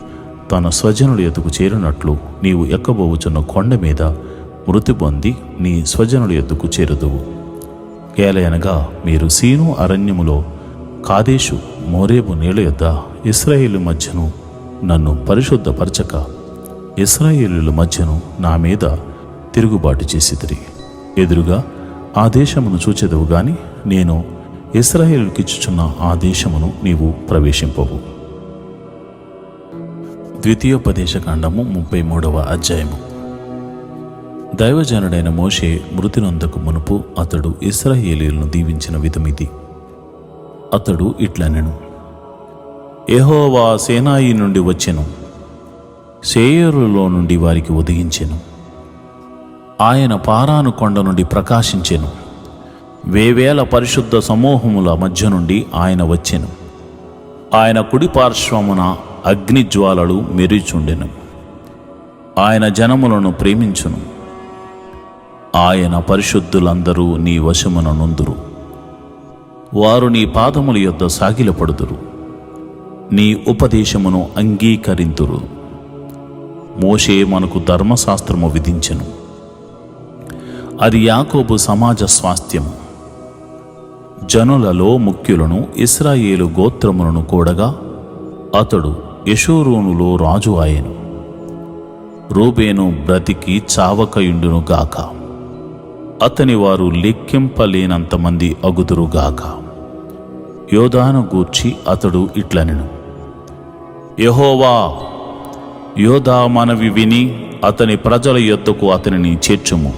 తన స్వజనుల ఎద్దుకు చేరినట్లు నీవు ఎక్కబోవుచున్న కొండ మీద మృతి పొంది నీ స్వజనుల ఎద్దుకు చేరుదువు. ఏలయనగా మీరు సీను అరణ్యములో కాదేశు మోరేబు నీళ్ళ యొద్ద ఇశ్రాయేలు మధ్యను నన్ను పరిశుద్ధపరచక ఇశ్రాయేలుల మధ్యను నా మీద తిరుగుబాటు చేసిదిరి. ఎదురుగా ఆ దేశమును చూచెదవు గాని నేను ఇశ్రాయేలుకిచ్చుచున్న ఆ దేశమును నీవు ప్రవేశింపవు. ద్వితీయోపదేశకాండము 33వ అధ్యాయము. దైవజనుడైన మోషే మృతి నొందకు మునుపు అతడు ఇశ్రాయేలీయులను దీవించిన విధమిది. అతడు ఇట్లనెను: యెహోవా సేనాయి నుండి వచ్చెను, సేయరులో నుండి వారికి ఉదయించెను. ఆయన పారాను కొండ నుండి ప్రకాశించెను. వేవేల పరిశుద్ధ సమూహముల మధ్య నుండి ఆయన వచ్చెను. ఆయన కుడి పార్శ్వమున అగ్నిజ్వాలలు మెరుచుండెను. ఆయన జనములను ప్రేమించును. ఆయన పరిశుద్ధులందరూ నీ వశమున నుందురు. వారు నీ పాదముల యొద్ద సాగిలపడుదురు. నీ ఉపదేశమును అంగీకరింతురు. మోషే మనకు ధర్మశాస్త్రము విధించెను. అది యాకోబు సమాజ స్వాస్థ్యము. జనులలో ముఖ్యులను ఇశ్రాయేలు గోత్రములను కూడగా అతడు యెషూరూనులో రాజు ఆయెను. రూబేను బ్రతికి చావకయుండును గాక. అతని వారు లెక్కింపలేనంత మంది అగుదురుగాక. యోదాను గూర్చి అతడు ఇట్లనెను: యెహోవా, యోదా మనవి విని అతని ప్రజల యొద్దకు అతనిని చేర్చుము.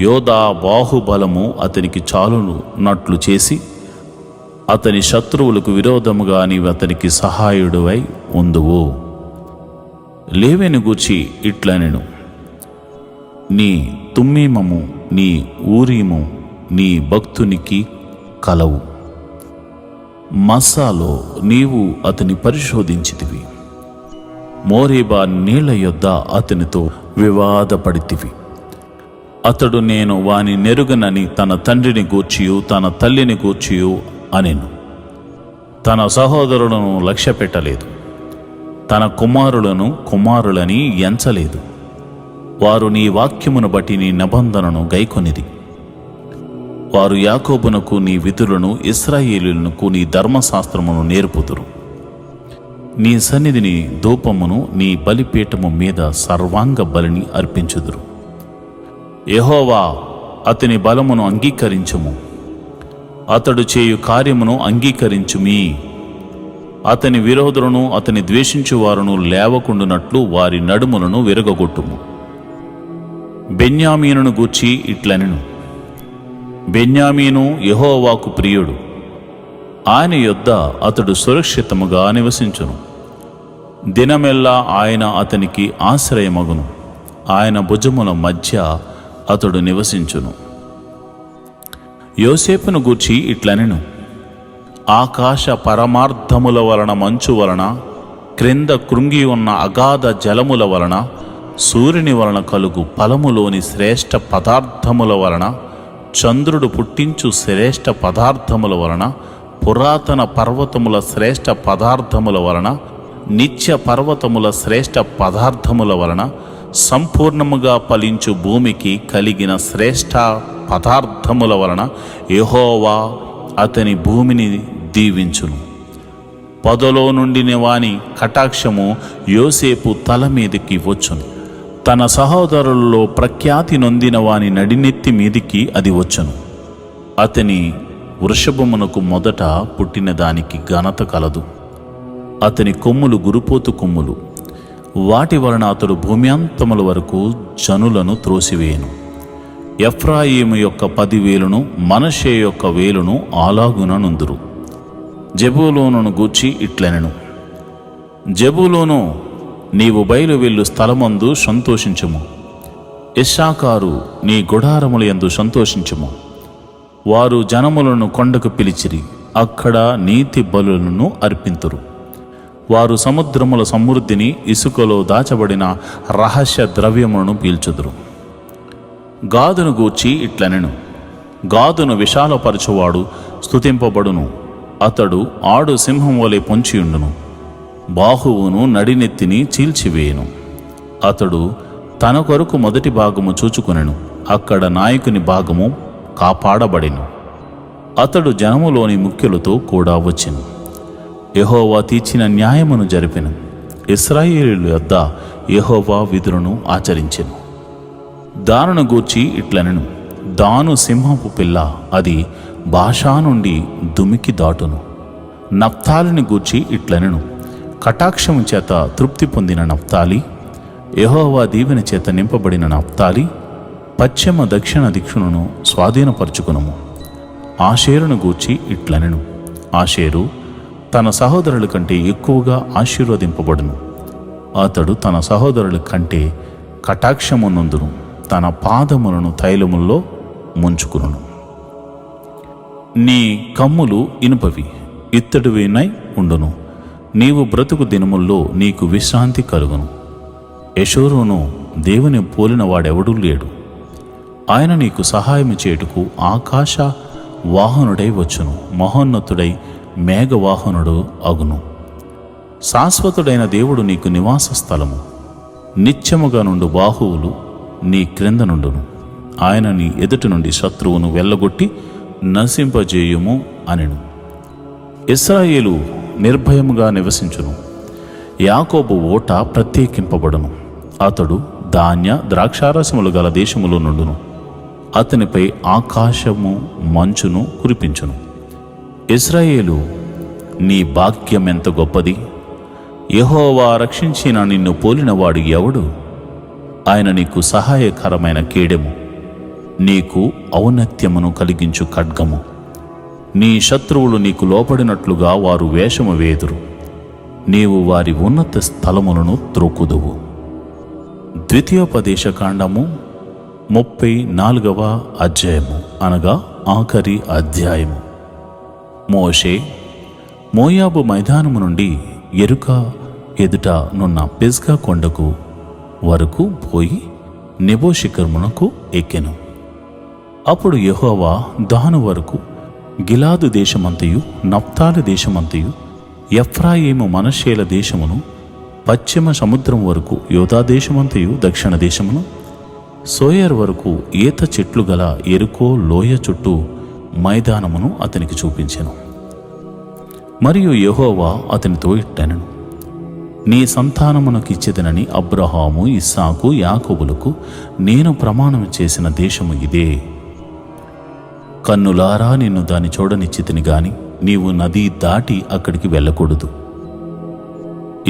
యోదా బాహుబలము అతనికి చాలునట్లు చేసి అతని శత్రువులకు విరోధముగా నీవు అతనికి సహాయుడువై ఉందువు. లేవీని గూర్చి ఇట్లనెను: నీ తుమ్మీమము నీ ఊరీము నీ భక్తునికి కలవు. మస్సాలో నీవు అతని పరిశోధించితివి. మోరేబా నీళ్ల యొద్ద అతనితో వివాదపడితివి. అతడు నేను వాని నెరుగనని తన తండ్రిని గూర్చియు తన తల్లిని గూర్చియు అనెను. తన సహోదరులను లక్ష్యపెట్టలేదు. తన కుమారులను కుమారులని ఎంచలేదు. వారు నీ వాక్యమును బట్టి నీ నిబంధనను గైకొనిది. వారు యాకోబునకు నీ విధులను ఇశ్రాయేలీయులకు నీ ధర్మశాస్త్రమును నేర్పుదురు. నీ సన్నిధిని ధూపమును నీ బలిపీఠము మీద సర్వాంగ బలిని అర్పించుదురు. యెహోవా, అతని బలమును అంగీకరించుము. అతడు చేయు కార్యమును అంగీకరించుమీ. అతని విరోధులను అతని ద్వేషించువారును లేవకుండునట్లు వారి నడుములను విరగగొట్టుము. బెన్యామీనును గూర్చి ఇట్లనెను: బెన్యామీను యెహోవాకు ప్రియుడు. ఆయన యొద్ద అతడు సురక్షితముగా నివసించును. దినమెల్లా ఆయన అతనికి ఆశ్రయమగును. ఆయన భుజముల మధ్య అతడు నివసించును. యోసేపును గూర్చి ఇట్లనెను, ఆకాశ పరమార్థముల వలన మంచు వలన, క్రింద కృంగి ఉన్న అగాధ జలముల వలన, సూర్యుని వలన కలుగు ఫలములోని శ్రేష్ఠ పదార్థముల వలన, చంద్రుడు పుట్టించు శ్రేష్ఠ పదార్థముల వలన, పురాతన పర్వతముల శ్రేష్ఠ పదార్థముల వలన, నిత్య పర్వతముల శ్రేష్ఠ పదార్థముల వలన, సంపూర్ణముగా ఫలించు భూమికి కలిగిన శ్రేష్ఠ పదార్థముల వలన యెహోవా అతని భూమిని దీవించును. పొదలో నుండిన వాని కటాక్షము యోసేపు తల మీదికి వచ్చును. తన సహోదరులలో ప్రఖ్యాతి నొందిన వాని నడినెత్తి మీదికి అది వచ్చును. అతని వృషభమునకు మొదట పుట్టిన దానికి ఘనత కలదు. అతని కొమ్ములు గురుపోతు కొమ్ములు, వాటి వలన అతడు భూమ్యాంతముల వరకు జనులను త్రోసివేయను. ఎఫ్రాయిము యొక్క 10,000 మనష్షే యొక్క 1,000 అలాగున నుందురు. జెబూలూనును గూర్చి ఇట్లనెను, జెబూలూను, నీవు బయలు వెళ్ళు స్థలమందు సంతోషించుము. ఇశ్శాఖారు, నీ గుడారముల యందు సంతోషించుము. వారు జనములను కొండకు పిలిచిరి, అక్కడ నీతి బలులను అర్పింతురు. వారు సముద్రముల సమృద్ధిని, ఇసుకలో దాచబడిన రహస్య ద్రవ్యములను పీల్చుదురు. గాదును గూర్చి ఇట్లనెను, గాదును విశాలపరచువాడు స్తుతింపబడును. అతడు ఆడు సింహం వలె పొంచియుండును, బాహువును నడినెత్తిని చీల్చివేయును. అతడు తన కొరకు మొదటి భాగము చూచుకొనెను, అక్కడ నాయకుని భాగము కాపాడబడెను. అతడు జనములోని ముఖ్యులతో కూడా వచ్చెను. యెహోవా తీర్చిన న్యాయమును జరిపెను. ఇశ్రాయేలీయుల యొద్ద యెహోవా విధులను ఆచరించెను. దానును గూర్చి ఇట్లనెను, దాను సింహపు పిల్ల, అది భాషా నుండి దుమికి దాటును. నఫ్తాలిని గూర్చి ఇట్లనెను, కటాక్షము చేత తృప్తి పొందిన నఫ్తాలి, యెహోవా దీవెన చేత నింపబడిన నఫ్తాలి, పశ్చిమ దక్షిణ దిక్షులను స్వాధీనపరచుకునము. ఆషేరును గూర్చి ఇట్లనెను, ఆషేరు తన సహోదరుల కంటే ఎక్కువగా ఆశీర్వదింపబడును. అతడు తన సహోదరుల కంటే కటాక్షము నొందును, తన పాదములను తైలముల్లో ముంచుకును. నీ కమ్ములు ఇనుపవి, ఇత్తడివినై ఉండును. నీవు బ్రతుకు దినముల్లో నీకు విశ్రాంతి కలుగును. యెషూరును దేవుని పోలిన వాడెవడూ లేడు. ఆయన నీకు సహాయము చేయుటకు ఆకాశ వాహనుడై వచ్చును, మహోన్నతుడై మేఘవాహనుడు అగును. శాశ్వతుడైన దేవుడు నీకు నివాస స్థలము, నిత్యముగా నుండు బాహువులు నీ క్రింద నుండును. ఆయన నీ ఎదుటి నుండి శత్రువును వెళ్ళగొట్టి నశింపజేయుము అనెను. ఇశ్రాయేలు నిర్భయముగా నివసించును, యాకోబు ఓట ప్రత్యేకింపబడును. అతడు ధాన్య ద్రాక్షారసములు గల దేశములో నుండును. అతనిపై ఆకాశము మంచును కురిపించును. ఇశ్రాయేలు, నీ భాగ్యమెంత గొప్పది! యెహోవా రక్షించిన నిన్ను పోలినవాడు ఎవడు? ఆయన నీకు సహాయకరమైన కేడెము, నీకు ఔన్నత్యమును కలిగించు ఖడ్గము. నీ శత్రువులు నీకు లోపడినట్లుగా వారు వేషము వేదురు. నీవు వారి ఉన్నత స్థలములను త్రొక్కుదువు. ద్వితీయోపదేశకాండము 34వ అధ్యాయము, అనగా ఆఖరి అధ్యాయము. మోషే మోయాబు మైదానము నుండి ఎరుక ఎదుట నున్న పిస్గా కొండకు వరకు పోయి నెబో శిఖరమునకు ఎక్కెను. అప్పుడు యెహోవా దాను వరకు గిలాదు దేశమంతయు, నఫ్తాలి దేశమంతయు, ఎఫ్రాయిము మనష్షేల దేశమును, పశ్చిమ సముద్రం వరకు యోదా దేశమంతయు, దక్షిణ దేశమును, సోయర్ వరకు ఈత చెట్లు గల ఎరుకో లోయ చుట్టూ మైదానమును అతనికి చూపించెను. మరియు యెహోవా అతనితో ఇట్లనెను, నీ సంతానమునకిచ్చెదనని అబ్రహాము, ఇస్సాకు, యాకోబులకు నేను ప్రమాణం చేసిన దేశము ఇదే. కన్నులారా నిన్ను దాన్ని చూడనిచ్చితిని గాని నీవు నది దాటి అక్కడికి వెళ్ళకూడదు.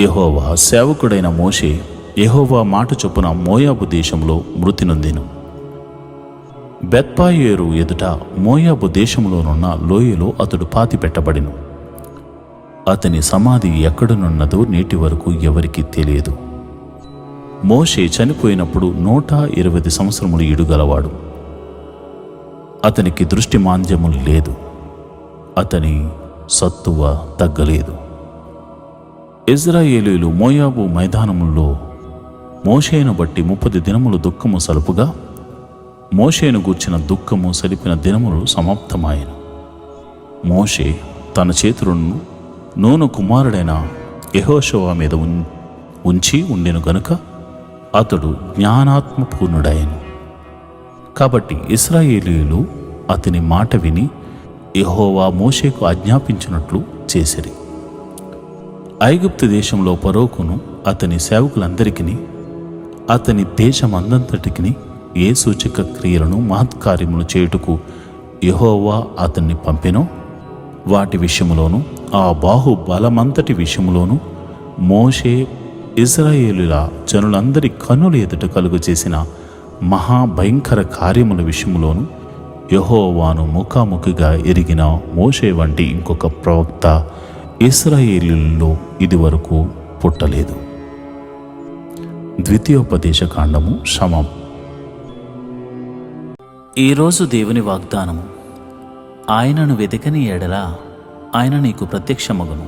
యెహోవా సేవకుడైన మోషే యెహోవా మాట చొప్పున మోయాబు దేశంలో మృతి నొందెను. బెత్పాయేరు ఎదుట మోయాబు దేశంలోనున్న లోయలో అతడు పాతిపెట్టబడెను. అతని సమాధి ఎక్కడనున్నదో నేటి వరకు ఎవరికీ తెలియదు. మోషే చనిపోయినప్పుడు 120 సంవత్సరములు ఈడుగలవాడు. అతనికి దృష్టి మాంద్యము లేదు, అతని సత్తువ తగ్గలేదు. ఇజ్రాయేలీలు మోయాబు మైదానముల్లో మోషేను బట్టి 30 దినములు దుఃఖము సలుపుగా, మోషేను గూర్చిన దుఃఖము సలిపిన దినములు సమాప్తమాయెను. మోషే తన చేతులను నూను కుమారుడైన యెహోషువ మీద ఉంచి ఉండెను గనుక అతడు జ్ఞానాత్మపూర్ణుడయ్యను. కాబట్టి ఇశ్రాయేలీయులు అతని మాట విని యెహోవా మోషేకు ఆజ్ఞాపించినట్లు చేసిరి. ఐగుప్తు దేశంలో ఫరోకును అతని సేవకులందరికీ అతని దేశమందంతటికి ఏ సూచక క్రియలను మహత్కార్యములు చేయుటకు యెహోవా అతన్ని పంపెనో వాటి విషయములోను ఆ బాహుబలమంతటి విషయములోను మోషే ఇశ్రాయేలుల జనులందరి కన్నుల ఎదుట కలుగు చేసిన మహాభయంకర కార్యముల విషయములోను యెహోవాను ముఖాముఖిగా ఎరిగిన మోషే వంటి ఇంకొక ప్రవక్త ఇశ్రాయేలీయుల్లో ఇదివరకు పుట్టలేదు. ద్వితీయోపదేశ కాండము శమం. ఈరోజు దేవుని వాగ్దానము. ఆయనను వెతికని ఎడల ఆయన నీకు ప్రత్యక్షమగును.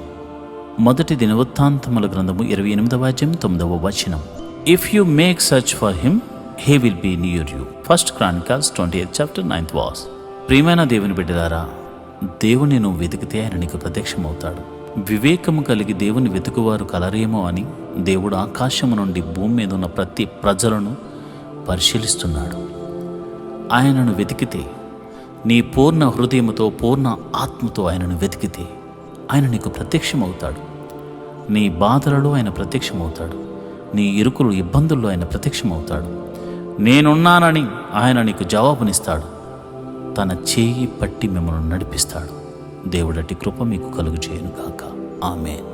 మొదటి దినవృత్తాంతముల గ్రంథము 28వ అధ్యాయం 9వ వచనం. If you make search for him, he will be near you. 1 Chronicles 28th chapter 9th verse. ప్రియమైన దేవుని బిడ్డలారా, దేవుని నువ్వు వెతికితే ఆయన నీకు ప్రత్యక్షమవుతాడు. వివేకము కలిగి దేవుని వెతుకువారు కలరేమో అని దేవుడు ఆకాశము నుండి భూమి మీద ఉన్న ప్రతి ప్రజలను పరిశీలిస్తున్నాడు. ఆయనను వెతికితే, నీ పూర్ణ హృదయముతో పూర్ణ ఆత్మతో ఆయనను వెతికితే ఆయన నీకు ప్రత్యక్షమవుతాడు. నీ బాధలలో ఆయన ప్రత్యక్షమవుతాడు. నీ ఇరుకులు ఇబ్బందుల్లో ఆయన ప్రత్యక్షమవుతాడు. నేనున్నానని ఆయన నీకు జవాబునిస్తాడు. తన చేయి పట్టి మిమ్మల్ని నడిపిస్తాడు. దేవుడటి కృప మీకు కలుగు చేయను గాక. ఆమేన్.